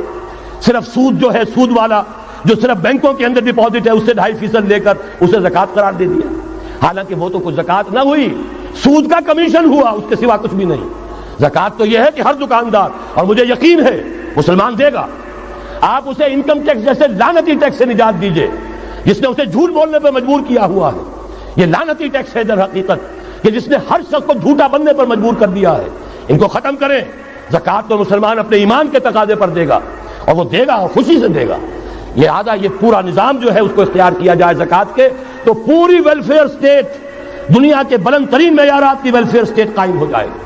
صرف سود جو ہے، سود والا جو صرف بینکوں کے اندر ڈپازٹ ہے اس سے 2.5% لے کر اسے زکوٰۃ قرار دے دیا. حالانکہ وہ تو کچھ زکوٰۃ نہ ہوئی، سود کا کمیشن ہوا، اس کے سوا کچھ بھی نہیں. زکوٰۃ تو یہ ہے کہ ہر دکاندار، اور مجھے یقین ہے مسلمان دے گا، آپ اسے انکم ٹیکس جیسے لعنتی ٹیکس سے نجات دیجئے جس نے اسے جھوٹ بولنے پہ مجبور کیا ہوا ہے. یہ لعنتی ٹیکس ہے در حقیقت کہ جس نے ہر شخص کو جھوٹا بننے پر مجبور کر دیا ہے. ان کو ختم کریں. زکوٰۃ تو مسلمان اپنے ایمان کے تقاضے پر دے گا، اور وہ دے گا اور خوشی سے دے گا. لہذا یہ پورا نظام جو ہے اس کو اختیار کیا جائے زکوٰۃ کے، تو پوری ویلفیئر اسٹیٹ، دنیا کے بلند ترین معیارات کی ویلفیئر اسٹیٹ قائم ہو جائے گی.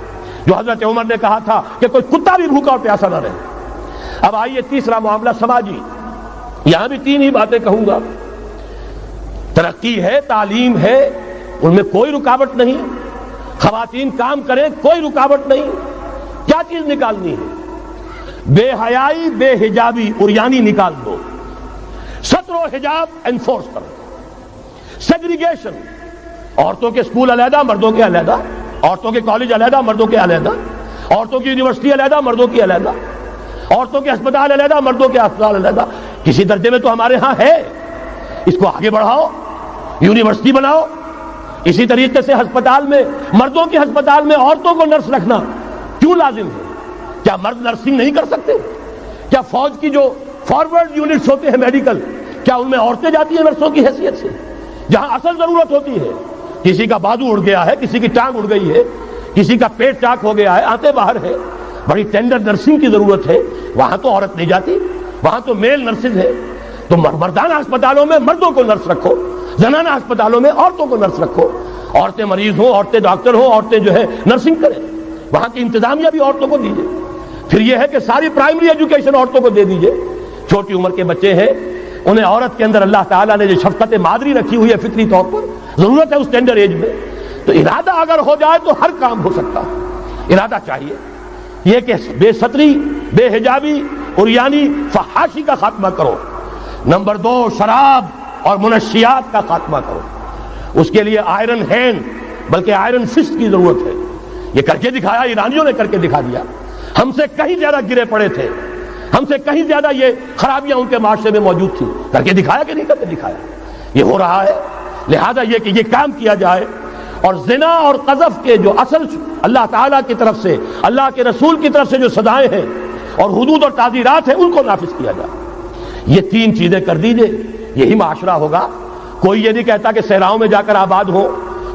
جو حضرت عمر نے کہا تھا کہ کوئی کتا بھی بھوکا اور پیاسا نہ رہے. اب آئیے تیسرا معاملہ سماجی. یہاں بھی 3 ہی باتیں کہوں گا. ترقی ہے، تعلیم ہے، ان میں کوئی رکاوٹ نہیں. خواتین کام کریں، کوئی رکاوٹ نہیں. کیا چیز نکالنی ہے؟ بے حیائی، بے حجابی، عریانی نکال دو. ستر و حجاب انفورس کرو. سیگریگیشن، عورتوں کے اسکول علیحدہ، مردوں کے علیحدہ، عورتوں کے کالج علیحدہ، مردوں کے علیحدہ، عورتوں کی یونیورسٹی علیحدہ، مردوں کی علیحدہ، عورتوں کے ہسپتال علیحدہ، مردوں کے ہسپتال علیحدہ. کسی درجے میں تو ہمارے ہاں ہے. اس کو آگے بڑھاؤ، یونیورسٹی بناؤ. اسی طریقے سے ہسپتال میں، مردوں کے ہسپتال میں عورتوں کو نرس رکھنا کیوں لازم ہے؟ کیا مرد نرسنگ نہیں کر سکتے؟ کیا فوج کی جو فارورڈ یونٹس ہوتے ہیں میڈیکل، کیا ان میں عورتیں جاتی ہیں نرسوں کی حیثیت سے؟ جہاں اصل ضرورت ہوتی ہے، کسی کا بازو اڑ گیا ہے، کسی کی ٹانگ اڑ گئی ہے، کسی کا پیٹ چاک ہو گیا ہے، آنتیں باہر ہے، بڑی ٹینڈر نرسنگ کی ضرورت ہے، وہاں تو عورت نہیں جاتی، وہاں تو میل نرسز ہے. تو مردانہ ہسپتالوں میں مردوں کو نرس رکھو، زنانہ ہسپتالوں میں عورتوں کو نرس رکھو. عورتیں مریض ہوں، عورتیں ڈاکٹر ہوں، عورتیں جو ہے نرسنگ کریں. وہاں کی انتظامیہ بھی عورتوں کو دیجیے. پھر یہ ہے کہ ساری پرائمری ایجوکیشن عورتوں کو دے دیجیے. چھوٹی عمر کے بچے ہیں، انہیں عورت کے اندر اللہ تعالیٰ نے جو شفقت مادری رکھی ہوئی ہے فطری طور پر، ضرورت ہے اس ٹینڈر ایج میں. تو ارادہ اگر ہو جائے تو ہر کام ہو سکتا ہے. ارادہ چاہیے. یہ کہ بے ستری، بے حجابی، عریانی، فحاشی کا خاتمہ کرو. نمبر 2، شراب اور منشیات کا خاتمہ کرو. اس کے لیے آئرن ہینڈ بلکہ آئرن فسٹ کی ضرورت ہے. یہ کر کے دکھایا، ایرانیوں نے کر کے دکھا دیا. ہم سے کہیں زیادہ گرے پڑے تھے، ہم سے کہیں زیادہ یہ خرابیاں ان کے معاشرے میں موجود تھیں. کر کے دکھایا کہ نہیں کر کے دکھایا؟ یہ ہو رہا ہے. لہذا یہ کہ یہ کام کیا جائے، اور زنا اور قذف کے جو اصل اللہ تعالیٰ کی طرف سے، اللہ کے رسول کی طرف سے جو سزائیں ہیں اور حدود اور تعزیرات ہیں ان کو نافذ کیا جائے. یہ 3 چیزیں کر دیجئے، یہی معاشرہ ہوگا. کوئی یہ نہیں کہتا کہ صحراؤں میں جا کر آباد ہو،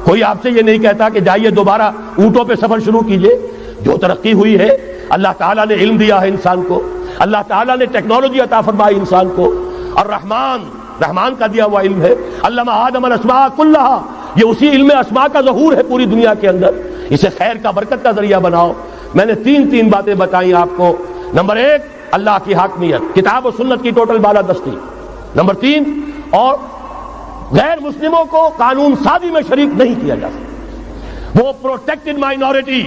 کوئی آپ سے یہ نہیں کہتا کہ جائیے دوبارہ اونٹوں پہ سفر شروع کیجئے. جو ترقی ہوئی ہے، اللہ تعالیٰ نے علم دیا ہے انسان کو، اللہ تعالیٰ نے ٹیکنالوجی عطا فرمائی انسان کو، اور رحمان کا دیا ہوا علم ہے. علم آدم الاسماء کلھا، یہ اسی علم اسماء کا ظہور ہے پوری دنیا کے اندر. اسے خیر کا، برکت کا ذریعہ بناؤ. میں نے 3 باتیں بتائیں آپ کو. نمبر 1، اللہ کی حاکمیت، کتاب و سنت کی ٹوٹل بالادستی. نمبر 3، اور غیر مسلموں کو قانون سازی میں شریک نہیں کیا جا سکتا. وہ پروٹیکٹڈ مائنورٹی،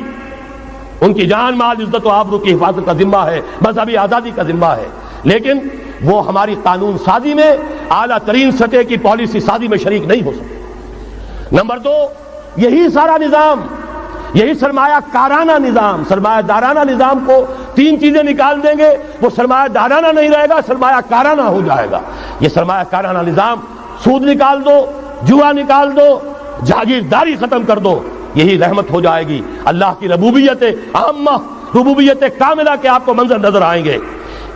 ان کی جان، مال، عزت و آبرو کی حفاظت کا ذمہ ہے، مذہبی آزادی کا ذمہ ہے، لیکن وہ ہماری قانون سازی میں، اعلیٰ ترین سطح کی پالیسی سازی میں شریک نہیں ہو سکتے. نمبر 2، یہی سارا نظام، یہی سرمایہ کارانہ نظام، سرمایہ دارانہ نظام کو 3 چیزیں نکال دیں گے، وہ سرمایہ دارانہ نہیں رہے گا، سرمایہ کارانہ ہو جائے گا. یہ سرمایہ کارانہ نظام، سود نکال دو، جوا نکال دو، جاگیرداری ختم کر دو، یہی رحمت ہو جائے گی. اللہ کی ربوبیت عامہ، ربوبیت کاملہ کے آپ کو منظر نظر آئیں گے.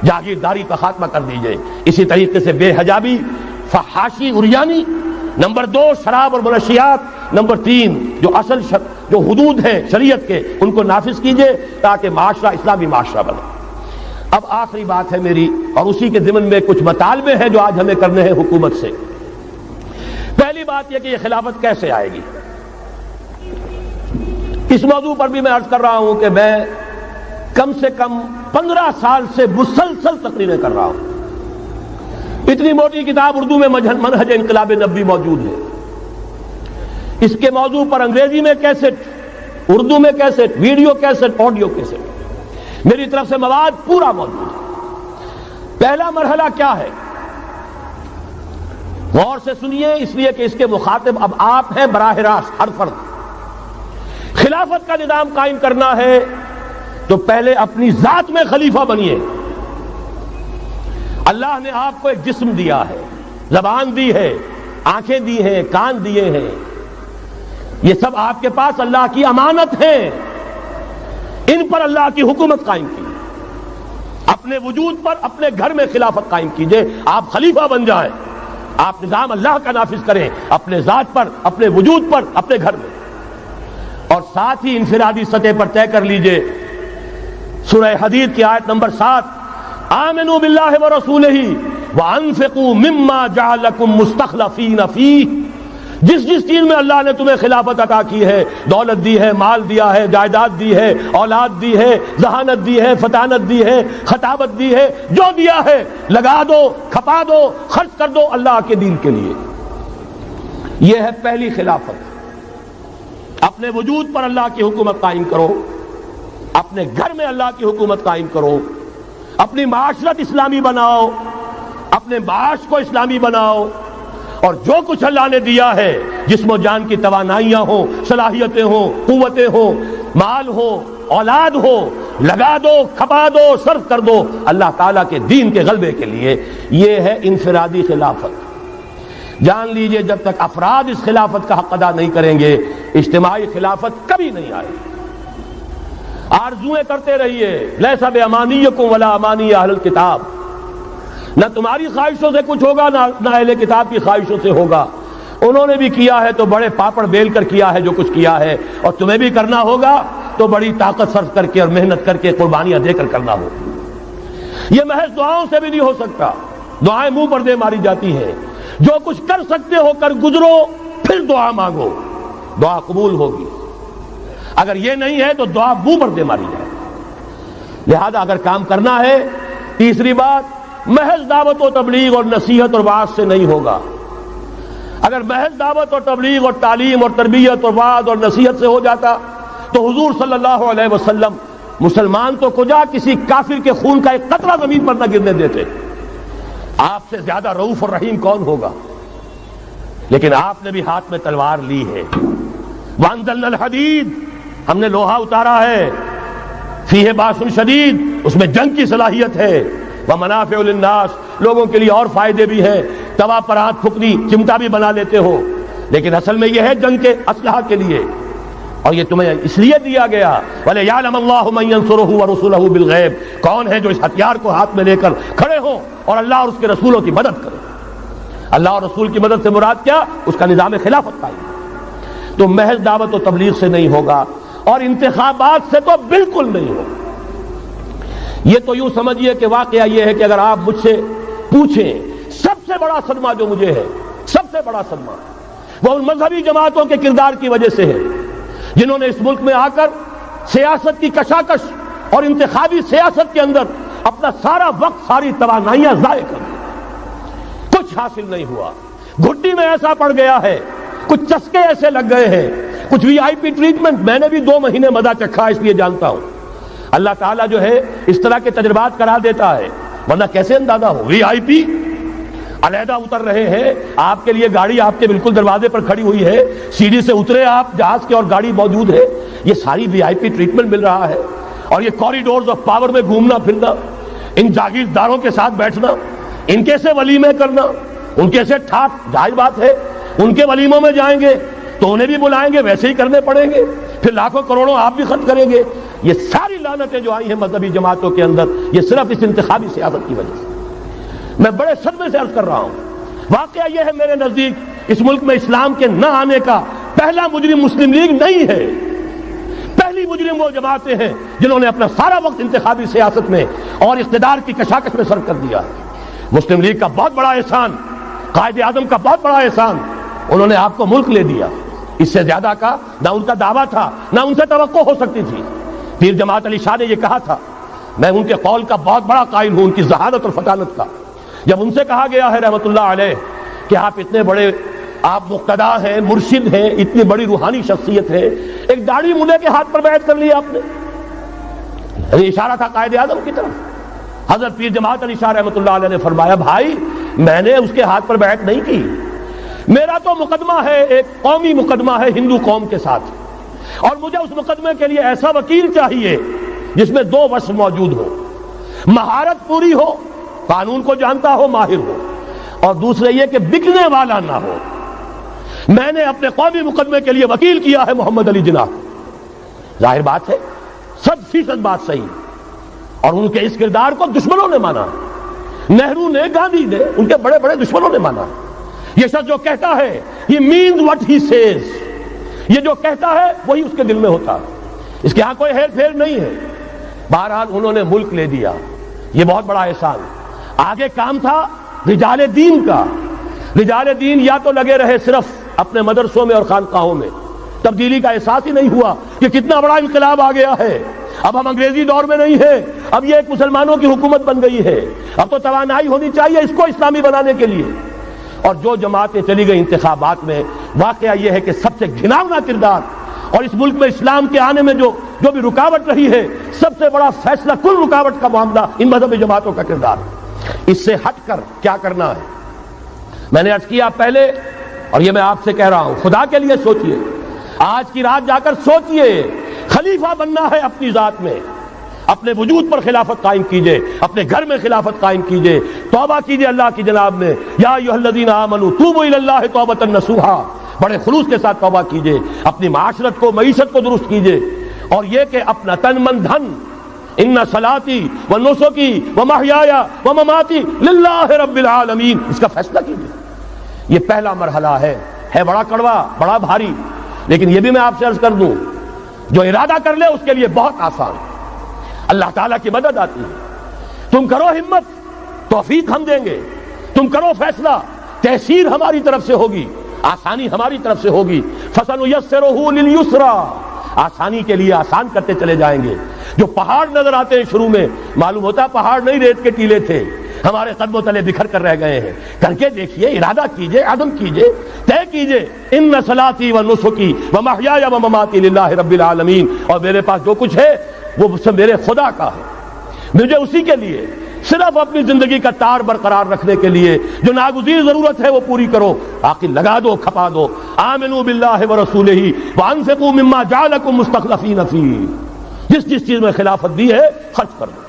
جاگیرداری کا خاتمہ کر دیجئے. اسی طریقے سے بے حجابی، فحاشی، عریانی. نمبر 2، شراب اور منشیات. نمبر 3، جو اصل جو حدود ہیں شریعت کے، ان کو نافذ کیجئے تاکہ معاشرہ اسلامی معاشرہ بنے. اب آخری بات ہے میری، اور اسی کے ضمن میں کچھ مطالبے ہیں جو آج ہمیں کرنے ہیں حکومت سے. پہلی بات یہ کہ یہ خلافت کیسے آئے گی. اس موضوع پر بھی میں عرض کر رہا ہوں کہ میں کم سے کم 15 سال سے مسلسل تقریریں کر رہا ہوں. اتنی موٹی کتاب اردو میں منہج انقلاب نبوی موجود ہے. اس کے موضوع پر انگریزی میں کیسٹ، اردو میں cassette, video cassette, audio cassette, میری طرف سے مواد پورا موجود ہے. پہلا مرحلہ کیا ہے؟ غور سے سنیے، اس لیے کہ اس کے مخاطب اب آپ ہیں براہ راست، ہر فرد۔ خلافت کا نظام قائم کرنا ہے تو پہلے اپنی ذات میں خلیفہ بنیے۔ اللہ نے آپ کو ایک جسم دیا ہے، زبان دی ہے، آنکھیں دی ہیں، کان دیے ہیں، یہ سب آپ کے پاس اللہ کی امانت ہیں، ان پر اللہ کی حکومت قائم کی، اپنے وجود پر اپنے گھر میں خلافت قائم کیجئے، آپ خلیفہ بن جائیں، آپ نظام اللہ کا نافذ کریں اپنے ذات پر، اپنے وجود پر، اپنے گھر میں، اور ساتھ ہی انفرادی سطح پر طے کر لیجئے سورہ حدید کی آیت نمبر 7، آمنوا باللہ ورسولہ وانفقوا مما جعلکم مستخلفین فیہ، جس چیز میں اللہ نے تمہیں خلافت عطا کی ہے، دولت دی ہے، مال دیا ہے، جائیداد دی ہے، اولاد دی ہے، ذہانت دی ہے، فطانت دی ہے، خطابت دی ہے، جو دیا ہے لگا دو، کھپا دو، خرچ کر دو اللہ کے دین کے لیے۔ یہ ہے پہلی خلافت، اپنے وجود پر اللہ کی حکومت قائم کرو، اپنے گھر میں اللہ کی حکومت قائم کرو، اپنی معاشرت اسلامی بناؤ، اپنے معاش کو اسلامی بناؤ، اور جو کچھ اللہ نے دیا ہے، جسم و جان کی توانائیاں ہوں، صلاحیتیں ہوں، قوتیں ہوں، مال ہو، اولاد ہو، لگا دو، کھپا دو، صرف کر دو اللہ تعالیٰ کے دین کے غلبے کے لیے۔ یہ ہے انفرادی خلافت۔ جان لیجئے جب تک افراد اس خلافت کا حق ادا نہیں کریں گے، اجتماعی خلافت کبھی نہیں آئے گی۔ آرزویں کرتے رہیے، لیس بامانیکم ولا امانی اہل الکتاب، نہ تمہاری خواہشوں سے کچھ ہوگا نہ اہل کتاب کی خواہشوں سے ہوگا۔ انہوں نے بھی کیا ہے تو بڑے پاپڑ بیل کر کیا ہے جو کچھ کیا ہے، اور تمہیں بھی کرنا ہوگا تو بڑی طاقت صرف کر کے اور محنت کر کے، قربانیاں دے کر کرنا ہوگا۔ یہ محض دعاؤں سے بھی نہیں ہو سکتا، دعائیں منہ پر دے ماری جاتی ہیں۔ جو کچھ کر سکتے ہو کر گزرو، پھر دعا مانگو، دعا قبول ہوگی۔ اگر یہ نہیں ہے تو دعا منہ پر دے ماری جائے۔ لہذا اگر کام کرنا ہے، تیسری بات، محض دعوت و تبلیغ اور نصیحت اور وعظ سے نہیں ہوگا۔ اگر محض دعوت اور تبلیغ اور تعلیم اور تربیت اور وعظ اور نصیحت سے ہو جاتا تو حضور صلی اللہ علیہ وسلم مسلمان تو کجا کسی کافر کے خون کا ایک قطرہ زمین پر نہ گرنے دیتے۔ آپ سے زیادہ رؤوف اور رحیم کون ہوگا؟ لیکن آپ نے بھی ہاتھ میں تلوار لی ہے۔ وانزلنا الحدید، ہم نے لوہا اتارا ہے، فیہ باس شدید، اس میں جنگ کی صلاحیت ہے، ومنافع للناس، لوگوں کے لیے اور فائدے بھی ہیں، توا پر ہاتھ پھکنی چمٹا بھی بنا لیتے ہو، لیکن اصل میں یہ ہے جنگ کے اسلحہ کے لیے، اور یہ تمہیں اس لیے دیا گیا وَلِيَعْلَمَ اللَّهُ مَن يَنصُرُهُ وَرُسُلَهُ بِالْغَيْبِ، کون ہے جو اس ہتھیار کو ہاتھ میں لے کر کھڑے ہوں اور اللہ اور اس کے رسولوں کی مدد کرے۔ اللہ اور رسول کی مدد سے مراد کیا؟ اس کا نظام خلافت قائم۔ تو محض دعوت و تبلیغ سے نہیں ہوگا، اور انتخابات سے تو بالکل نہیں ہوگا۔ یہ تو یوں سمجھیے کہ واقعہ یہ ہے کہ اگر آپ مجھ سے پوچھیں، سب سے بڑا صدمہ جو مجھے ہے، سب سے بڑا صدمہ وہ ان مذہبی جماعتوں کے کردار کی وجہ سے ہے جنہوں نے اس ملک میں آ کر سیاست کی کشاکش اور انتخابی سیاست کے اندر اپنا سارا وقت، ساری توانائیاں ضائع کر دی، کچھ حاصل نہیں ہوا۔ گھٹی میں ایسا پڑ گیا ہے، کچھ چسکے ایسے لگ گئے ہیں، کچھ وی آئی پی ٹریٹمنٹ، میں نے بھی 2 مہینے مزہ چکھا اس لیے جانتا ہوں۔ اللہ تعالیٰ جو ہے اس طرح کے تجربات کرا دیتا ہے، ورنہ کیسے اندازہ ہو؟ وی آئی پی علیحدہ اتر رہے ہیں، آپ کے لیے گاڑی آپ کے بالکل دروازے پر کھڑی ہوئی ہے، سیڑھی سے اترے آپ جہاز کے اور گاڑی موجود ہے، یہ ساری وی آئی پی ٹریٹمنٹ مل رہا ہے، اور یہ کوریڈورز آف پاور میں گھومنا پھرنا، ان جاگیرداروں کے ساتھ بیٹھنا، ان کے سے ولیمے کرنا، ان کے سے ٹھاٹ، ظاہر بات ہے ان کے ولیموں میں جائیں گے تو انہیں بھی بلائیں گے، ویسے ہی کرنے پڑیں گے، پھر لاکھوں کروڑوں آپ بھی خرچ کریں گے۔ یہ ساری لعنتیں جو آئی ہیں مذہبی جماعتوں کے اندر، یہ صرف اس انتخابی سیاست کی وجہ سے۔ میں بڑے صدمے سے عرض کر رہا ہوں، واقعہ یہ ہے میرے نزدیک اس ملک میں اسلام کے نہ آنے کا پہلا مجرم مسلم لیگ نہیں ہے، پہلی مجرم وہ جماعتیں ہیں جنہوں نے اپنا سارا وقت انتخابی سیاست میں اور اقتدار کی کشاکش میں صرف کر دیا۔ مسلم لیگ کا بہت بڑا احسان، قائد اعظم کا بہت بڑا احسان، انہوں نے آپ کو ملک لے دیا، اس سے زیادہ کا نہ ان کا دعویٰ تھا نہ ان سے توقع ہو سکتی تھی۔ پیر جماعت علی شاہ نے یہ کہا تھا، میں ان کے قول کا بہت بڑا قائل ہوں، ان کی ذہانت اور فطانت کا۔ جب ان سے کہا گیا ہے رحمت اللہ علیہ کہ آپ اتنے بڑے، آپ مقتدا ہیں، مرشد ہیں، اتنی بڑی روحانی شخصیت ہے، ایک داڑھی ملے کے ہاتھ پر بیعت کر لی آپ نے، یہ اشارہ تھا قائد اعظم کی طرف۔ حضرت پیر جماعت علی شاہ رحمۃ اللہ علیہ نے فرمایا بھائی میں نے اس کے ہاتھ پر بیعت نہیں کی، میرا تو مقدمہ ہے، ایک قومی مقدمہ ہے ہندو قوم کے ساتھ، اور مجھے اس مقدمے کے لیے ایسا وکیل چاہیے جس میں دو وصف موجود ہو، مہارت پوری ہو، قانون کو جانتا ہو، ماہر ہو، اور دوسرے یہ کہ بکنے والا نہ ہو۔ میں نے اپنے قومی مقدمے کے لیے وکیل کیا ہے محمد علی جناح۔ ظاہر بات ہے 100% بات صحیح، اور ان کے اس کردار کو دشمنوں نے مانا، نہرو نے، گاندھی نے، ان کے بڑے بڑے دشمنوں نے مانا۔ یہ شخص جو کہتا ہے he means what he says، یہ جو کہتا ہے وہی اس کے دل میں ہوتا، اس کے ہاں کوئی ہیر پھیر نہیں ہے۔ بہرحال انہوں نے ملک لے دیا، یہ بہت بڑا احسان۔ آگے کام تھا رجال دین کا۔ رجال دین یا تو لگے رہے صرف اپنے مدرسوں میں اور خانقاہوں میں، تبدیلی کا احساس ہی نہیں ہوا کہ کتنا بڑا انقلاب آ گیا ہے، اب ہم انگریزی دور میں نہیں ہیں، اب یہ ایک مسلمانوں کی حکومت بن گئی ہے، اب تو توانائی ہونی چاہیے اس کو اسلامی بنانے کے لیے۔ اور جو جماعتیں چلی گئی انتخابات میں، واقعہ یہ ہے کہ سب سے گھناؤنا کردار، اور اس ملک میں اسلام کے آنے میں جو بھی رکاوٹ رہی ہے، سب سے بڑا فیصلہ کن رکاوٹ کا معاملہ ان مذہبی جماعتوں کا کردار۔ اس سے ہٹ کر کیا کرنا ہے، میں نے عرض کیا پہلے، اور یہ میں آپ سے کہہ رہا ہوں، خدا کے لیے سوچئے، آج کی رات جا کر سوچئے، خلیفہ بننا ہے اپنی ذات میں، اپنے وجود پر خلافت قائم کیجئے، اپنے گھر میں خلافت قائم کیجئے، توبہ کیجئے اللہ کی جناب میں، یا ایھا الذین آمنوا توبوا الی اللہ توبۃ نصوحا، بڑے خلوص کے ساتھ توبہ کیجئے، اپنی معاشرت کو، معیشت کو درست کیجئے، اور یہ کہ اپنا تن من دھن، ان صلاتی و نسکی و محیای و مماتی للہ رب العالمین، اس کا فیصلہ کیجئے۔ یہ پہلا مرحلہ ہے بڑا کڑوا، بڑا بھاری، لیکن یہ بھی میں آپ سے عرض کر دوں، جو ارادہ کر لے اس کے لیے بہت آسان، اللہ تعالیٰ کی مدد آتی ہے۔ تم کرو ہمت، توفیق ہم دیں گے، تم کرو فیصلہ، تحصیل ہماری طرف سے ہوگی، آسانی ہماری طرف سے ہوگی۔ فَسَنُيَسِّرُهُ لِلْيُسْرَىٰ، آسانی کے لیے آسان کرتے چلے جائیں گے۔ جو پہاڑ نظر آتے ہیں شروع میں، معلوم ہوتا ہے پہاڑ نہیں، ریت کے ٹیلے تھے، ہمارے قدموں تلے بکھر کر رہ گئے ہیں۔ کر کے دیکھیے، ارادہ کیجئے، عزم کیجئے، طے کیجئے، ان صلاتی و نسکی و محیای و مماتی للہ رب العالمین، اور میرے پاس جو کچھ ہے وہ میرے خدا کا ہے، مجھے اسی کے لیے، صرف اپنی زندگی کا تار برقرار رکھنے کے لیے جو ناگزیر ضرورت ہے وہ پوری کرو، باقی لگا دو، کھپا دو۔ آمنوا باللہ ورسولہ وانفقوا مما جعلکم مستخلفین فیہ، جس چیز میں خلافت دی ہے خرچ کر دو۔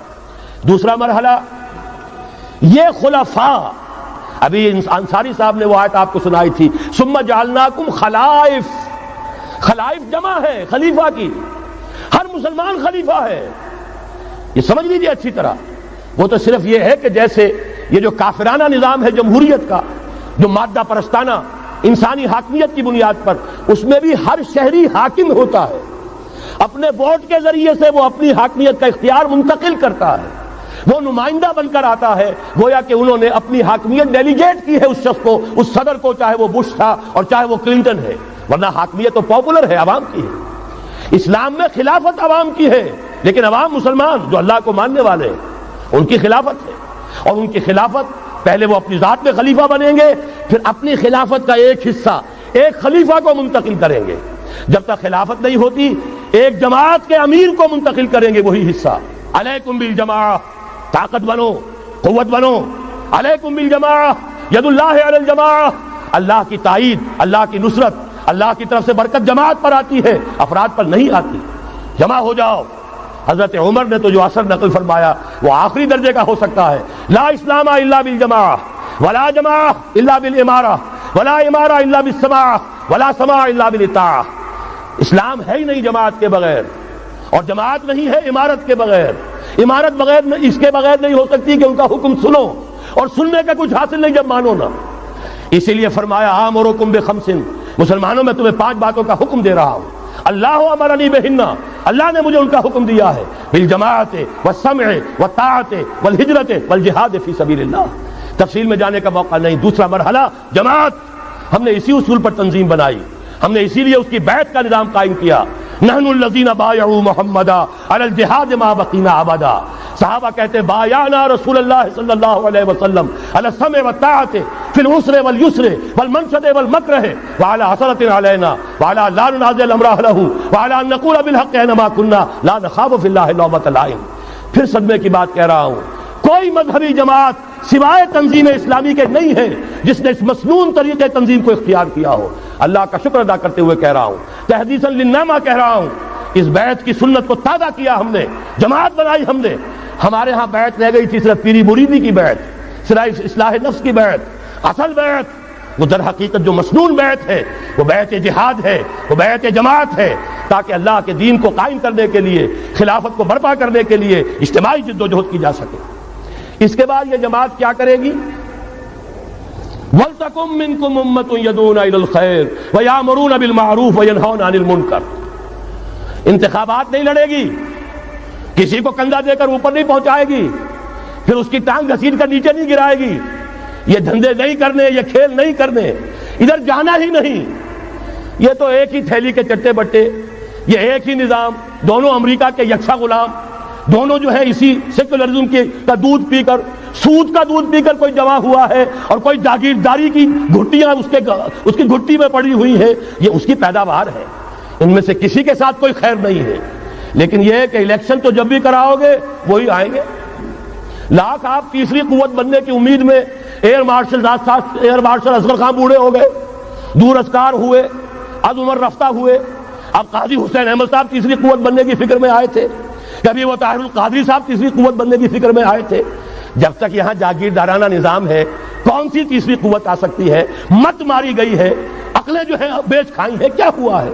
دوسرا مرحلہ، یہ خلفاء، ابھی انصاری صاحب نے وہ آیت آپ کو سنائی تھی، ثم جعلناکم خلائف، خلائف جمع ہے خلیفہ کی، ہر مسلمان خلیفہ ہے، یہ سمجھ لیجیے اچھی طرح۔ وہ تو صرف یہ ہے کہ جیسے یہ جو کافرانہ نظام ہے جمہوریت کا، جو مادہ پرستانہ انسانی حاکمیت کی بنیاد پر، اس میں بھی ہر شہری حاکم ہوتا ہے، اپنے ووٹ کے ذریعے سے وہ اپنی حاکمیت کا اختیار منتقل کرتا ہے، وہ نمائندہ بن کر آتا ہے، گویا کہ انہوں نے اپنی حاکمیت ڈیلیگیٹ کی ہے اس شخص کو، اس صدر کو، چاہے وہ بش تھا اور چاہے وہ کلنٹن ہے، ورنہ حاکمیت تو پاپولر ہے، عوام کی ہے۔ اسلام میں خلافت عوام کی ہے، لیکن عوام مسلمان جو اللہ کو ماننے والے ہیں ان کی خلافت ہے، اور ان کی خلافت پہلے وہ اپنی ذات میں خلیفہ بنیں گے، پھر اپنی خلافت کا ایک حصہ ایک خلیفہ کو منتقل کریں گے۔ جب تک خلافت نہیں ہوتی ایک جماعت کے امیر کو منتقل کریں گے وہی حصہ۔ علیکم بالجماعہ، طاقت بنو، قوت بنو، علیکم بالجماعہ، ید اللہ علی الجماعہ، اللہ کی تائید، اللہ کی نصرت، اللہ کی طرف سے برکت جماعت پر آتی ہے، افراد پر نہیں آتی۔ جمع ہو جاؤ۔ حضرت عمر نے تو جو اثر نقل فرمایا وہ آخری درجے کا ہو سکتا ہے، لا اسلام الا بالجماعہ، ولا جماعہ الا بالامارہ، ولا امارہ الا بالسماع، ولا سماع الا بالاطاعہ۔ اسلام ہے ہی نہیں جماعت کے بغیر، اور جماعت نہیں ہے امارت کے بغیر، امارت بغیر اس کے بغیر نہیں ہو سکتی کہ ان کا حکم سنو، اور سننے کا کچھ حاصل نہیں جب مانو نا۔ اسی لیے فرمایا آمرکم بخمس، مسلمانوں میں تمہیں 5 باتوں کا حکم دے رہا ہوں، اللہ امرنی بہن، اللہ نے مجھے ان کا حکم دیا ہے، بالجماعت والسمع والطاعت والہجرت والجہاد فی سبیل اللہ۔ تفصیل میں جانے کا موقع نہیں۔ دوسرا مرحلہ جماعت، ہم نے اسی اصول پر تنظیم بنائی، ہم نے اسی لیے اس کی بیعت کا نظام قائم کیا۔ نحن الذین بایعوا محمدا علی الجہاد ما بقینا ابدا، صحابہ کہتے بایعنا رسول اللہ صلی اللہ علیہ وسلم علی السمع والطاعت فی العسر والیسر والمنشط والمکرہ وعلی حسرۃ علینا وعلی لا ننازع الامر اہلہ وعلی ان نقول بالحق اینما کنا لا نخاف فی اللہ لومۃ لائم۔ پھر صدمے کی بات کہہ رہا ہوں، کوئی مذہبی جماعت سوائے تنظیم اسلامی کے نہیں ہے جس نے اس مسنون طریقے تنظیم کو اختیار کیا ہو۔ اللہ کا شکر ادا کرتے ہوئے کہہ رہا ہوں، تحدیثاً للنعمہ کہہ رہا ہوں، اس بیعت کی سنت کو تازہ کیا ہم نے، جماعت بنائی ہم نے۔ ہمارے ہاں بیعت رہ گئی تھی صرف پیری مریدی کی بیعت، صرف اصلاح نفس کی بیعت۔ اصل بیعت وہ در حقیقت جو مسنون بیعت ہے وہ بیعت جہاد ہے، وہ بیعت جماعت ہے، تاکہ اللہ کے دین کو قائم کرنے کے لیے، خلافت کو برپا کرنے کے لیے اجتماعی جد و جہد کی جا سکے۔ اس کے بعد یہ جماعت کیا کرے گی؟ وَلْتَكُن مِّنكُمْ أُمَّةٌ يَدْعُونَ إِلَى الْخَيْرِ وَيَأْمُرُونَ بِالْمَعْرُوفِ وَيَنْهَوْنَ عَنِ الْمُنكَرِ۔ انتخابات نہیں لڑے گی، کسی کو کندھا دے کر اوپر نہیں پہنچائے گی، پھر اس کی ٹانگ گھسیٹ کر نیچے نہیں گرائے گی۔ یہ دھندے نہیں کرنے، یہ کھیل نہیں کرنے، ادھر جانا ہی نہیں۔ یہ تو ایک ہی تھیلی کے چٹے بٹے، یہ ایک ہی نظام، دونوں امریکہ کے یکساں غلام، دونوں جو ہے اسی سیکولرزم کا دودھ پی کر، سود کا دودھ پی کر کوئی جمع ہوا ہے، اور کوئی جاگیرداری کی گھٹیاں اس کی گھٹی میں پڑی ہوئی ہے، یہ اس کی پیداوار ہے۔ ان میں سے کسی کے ساتھ کوئی خیر نہیں ہے، لیکن یہ ہے کہ الیکشن تو جب بھی کراؤ گے وہی آئیں گے۔ لاکھ آپ تیسری قوت بننے کی امید میں ایئر مارشل اصغر خان بوڑھے ہو گئے، دور ازکار ہوئے، از عمر رفتہ ہوئے۔ اب قاضی حسین احمد صاحب تیسری قوت بننے کی فکر میں آئے تھے، کبھی وہ طاہر القادری صاحب تیسری قوت بننے کی فکر میں آئے تھے۔ جب تک یہاں جاگیردارانہ نظام ہے، کون سی تیسری قوت آ سکتی ہے؟ مت ماری گئی ہے، عقلیں جو ہیں بیچ کھائی ہیں، کیا ہوا ہے؟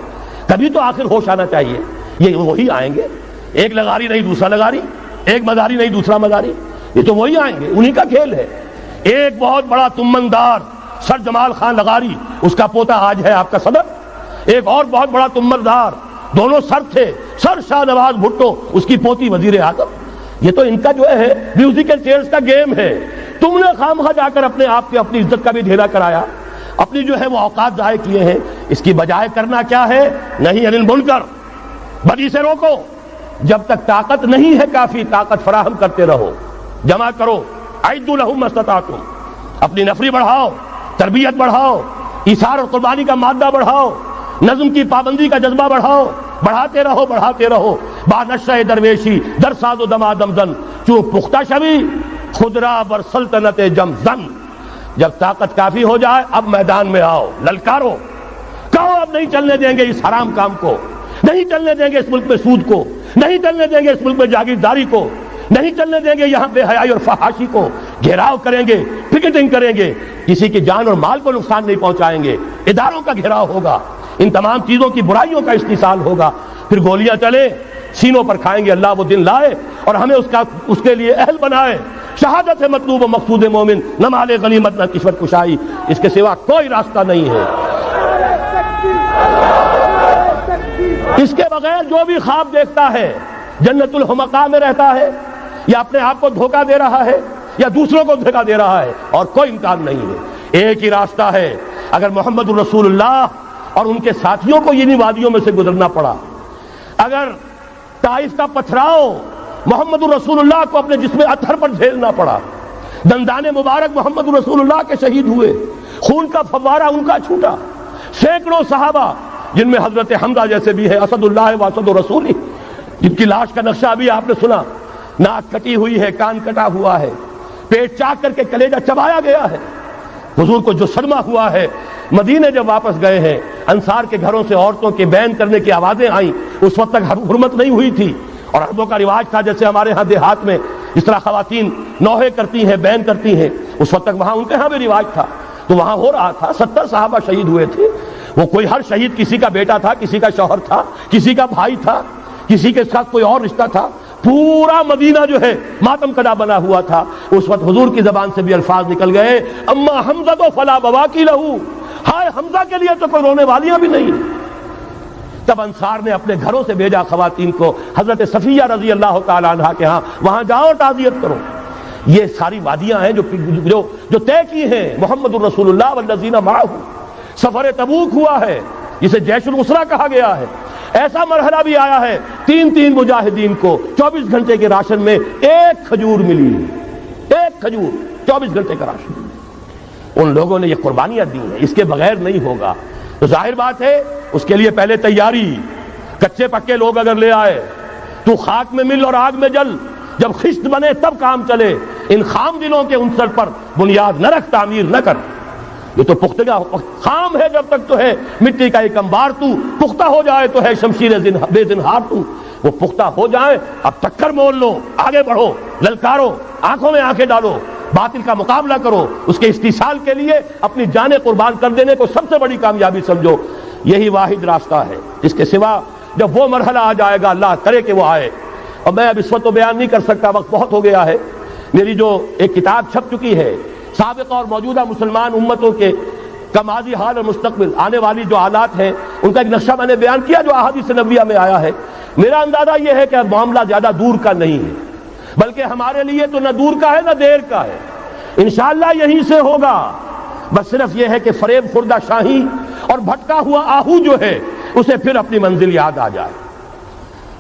کبھی تو آخر ہوش آنا چاہیے۔ یہ وہی آئیں گے، ایک لغاری نہیں دوسرا لغاری، ایک مداری نہیں دوسرا مداری، یہ تو وہی آئیں گے، انہی کا کھیل ہے۔ ایک بہت بڑا تمندار سر جمال خان لغاری، اس کا پوتا آج ہے آپ کا صدر۔ ایک اور بہت بڑا تمندار، دونوں سر تھے، سر شاہ نواز بھٹو، اس کی پوتی وزیر اعظم۔ یہ تو ان کا جو ہے میوزیکل چیئرز کا گیم ہے۔ تم نے خامخواہ جا کر اپنے آپ کی اپنی عزت کا بھی ڈھیلا کرایا، اپنی جو ہے وہ اوقات ضائع کیے ہیں۔ اس کی بجائے کرنا کیا ہے؟ نہیں عن المنکر، بدی سے روکو۔ جب تک طاقت نہیں ہے کافی، طاقت فراہم کرتے رہو، جمع کرو۔ اعدوا لهم ما استطعتم، اپنی نفری بڑھاؤ، تربیت بڑھاؤ، ایثار اور قربانی کا مادہ بڑھاؤ، نظم کی پابندی کا جذبہ بڑھاؤ، بڑھاتے رہو بڑھاتے رہو۔ با نشہ درویشی در ساز و دمادم زن، چون پختہ شوی خدرا بر سلطنت جم زن۔ جب طاقت کافی ہو جائے اب میدان میں آؤ، للکارو، کہو اب نہیں چلنے دیں گے اس حرام کام کو، نہیں چلنے دیں گے اس ملک میں سود کو، نہیں چلنے دیں گے اس ملک میں جاگیرداری کو، نہیں چلنے دیں گے یہاں بے حیائی اور فحاشی کو۔ گھیراؤ کریں گے، پکیٹنگ کریں گے، کسی کی جان اور مال کو نقصان نہیں پہنچائیں گے، اداروں کا گھیراؤ ہوگا، ان تمام چیزوں کی برائیوں کا استحصال ہوگا، پھر گولیاں چلے سینوں پر کھائیں گے۔ اللہ وہ دن لائے اور ہمیں اس کے لیے اہل بنائے۔ شہادت ہے مطلوب و مقصود مومن، نہ مال غنیمت نہ کشور کشائی، اس کے سوا کوئی راستہ نہیں ہے۔ اس کے بغیر جو بھی خواب دیکھتا ہے جنت الحمقاء میں رہتا ہے، یا اپنے آپ کو دھوکہ دے رہا ہے، یا دوسروں کو دھوکہ دے رہا ہے، اور کوئی امکان نہیں ہے۔ ایک ہی راستہ ہے۔ اگر محمد الرسول اللہ اور ان کے ساتھیوں کو انہی وادیوں میں سے گزرنا پڑا، اگر طائف کا پتھراؤ محمد الرسول اللہ کو اپنے جسم اطہر پر جھیلنا پڑا، دندان مبارک محمد الرسول اللہ کے شہید ہوئے، خون کا فوارہ ان کا چھوٹا، سینکڑوں صحابہ جن میں حضرت حمزہ جیسے بھی ہے، اسد اللہ و اسد رسول، جن کی لاش کا نقشہ ابھی آپ نے سنا، ناک کٹی ہوئی ہے، کان کٹا ہوا ہے، پیٹ چاک کر کے کلیجہ چبایا گیا ہے۔ حضور کو جو صدمہ ہوا ہے، مدینے جب واپس گئے ہیں، انصار کے گھروں سے عورتوں کے بین کرنے کی آوازیں آئیں، اس وقت تک حرمت نہیں ہوئی تھی، اور عربوں کا رواج تھا جیسے ہمارے ہاں دیہات میں جس طرح خواتین نوحے کرتی ہیں، بین کرتی ہیں، اس وقت تک وہاں ان کے ہاں بھی رواج تھا، تو وہاں ہو رہا تھا۔ 70 صحابہ شہید ہوئے تھے۔ وہ کوئی ہر شہید کسی کا بیٹا تھا، کسی کا شوہر تھا، کسی کا بھائی تھا، کسی کے ساتھ کوئی اور رشتہ تھا، پورا مدینہ جو ہے ماتم کدا بنا ہوا تھا۔ اس وقت حضور کی زبان سے بھی الفاظ نکل گئے، اما حمزہ تو فلا بواکی لہو، ہائے حمزہ کے لیے تو کوئی رونے والیاں بھی نہیں۔ تب انصار نے اپنے گھروں سے بھیجا خواتین کو حضرت صفیہ رضی اللہ تعالی عنہا کے ہاں، وہاں جاؤ تعزیت کرو۔ یہ ساری وادیاں ہیں جو طے کی ہیں محمد الرسول اللہ والذین معہ۔ سفر تبوک ہوا ہے جسے جیش الاسرہ کہا گیا ہے۔ ایسا مرحلہ بھی آیا ہے 3 مجاہدین کو 24 گھنٹے کے راشن میں ایک کھجور ملی، ایک کھجور، 24 گھنٹے کا راشن۔ ان لوگوں نے یہ قربانیاں دی ہیں، اس کے بغیر نہیں ہوگا۔ تو ظاہر بات ہے اس کے لیے پہلے تیاری۔ کچے پکے لوگ اگر لے آئے، تو خاک میں مل اور آگ میں جل، جب خشت بنے تب کام چلے، ان خام دلوں کے عنصر پر بنیاد نہ رکھ، تعمیر نہ کر۔ یہ تو پختگا خام ہے جب تک تو ہے مٹی کا ایک انبار تو، پختہ ہو جائے تو ہے شمشیر بے زنہار تو۔ وہ پختہ ہو جائے، اب ٹکر مول لو، آگے بڑھو، للکارو، آنکھوں میں آنکھیں ڈالو، باطل کا مقابلہ کرو، اس کے استحصال کے لیے اپنی جانیں قربان کر دینے کو سب سے بڑی کامیابی سمجھو۔ یہی واحد راستہ ہے، اس کے سوا جب وہ مرحلہ آ جائے گا، اللہ کرے کہ وہ آئے، اور میں اب اس وقت تو بیان نہیں کر سکتا، وقت بہت ہو گیا ہے۔ میری جو ایک کتاب چھپ چکی ہے سابقہ اور موجودہ مسلمان امتوں کے کا ماضی، حال اور مستقبل، آنے والی جو حالات ہیں ان کا ایک نقشہ میں نے بیان کیا جو احادیث نبویہ میں آیا ہے۔ میرا اندازہ یہ ہے کہ معاملہ زیادہ دور کا نہیں ہے، بلکہ ہمارے لیے تو نہ دور کا ہے نہ دیر کا ہے، انشاءاللہ یہیں سے ہوگا۔ بس صرف یہ ہے کہ فریب خوردہ شاہی اور بھٹکا ہوا آہو جو ہے اسے پھر اپنی منزل یاد آ جائے۔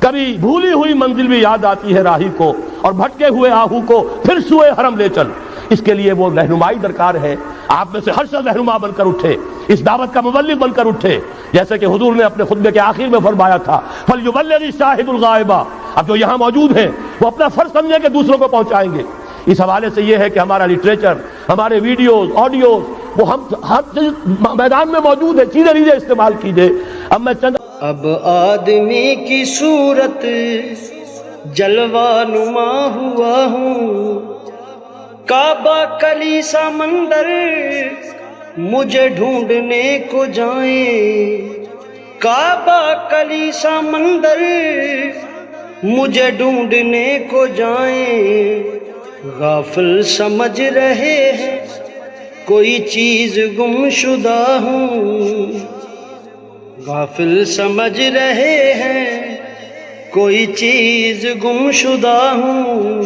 کبھی بھولی ہوئی منزل بھی یاد آتی ہے راہی کو، اور بھٹکے ہوئے آہو کو پھر سوئے حرم لے چل۔ اس کے لیے وہ رہنمائی درکار ہے، آپ میں سے ہر شخص رہنما بن کر اٹھے، اس دعوت کا مبلغ بن کر اٹھے، جیسے کہ حضور نے اپنے خطبے کے آخر میں فرمایا تھا فَلْيُبَلِّغِ الشَّاهِدُ الْغَائِبَ۔ اب جو یہاں موجود ہیں وہ اپنا فرض سمجھیں کہ دوسروں کو پہنچائیں گے۔ اس حوالے سے یہ ہے کہ ہمارا لٹریچر، ہمارے ویڈیوز، آڈیوز، وہ ہم ہر میدان میں موجود ہے، چیزیں لیجیے، استعمال کیجیے۔ اب میں چند اب آدمی کی صورت جلوہ نما ہوا ہوں، کعبہ کلیسا مندر مجھے ڈھونڈنے کو جائیں، کعبہ کلیسا مندر مجھے ڈھونڈنے کو جائیں، غافل سمجھ رہے ہیں کوئی چیز گم شدہ ہوں، غافل سمجھ رہے ہیں کوئی چیز گم شدہ ہوں۔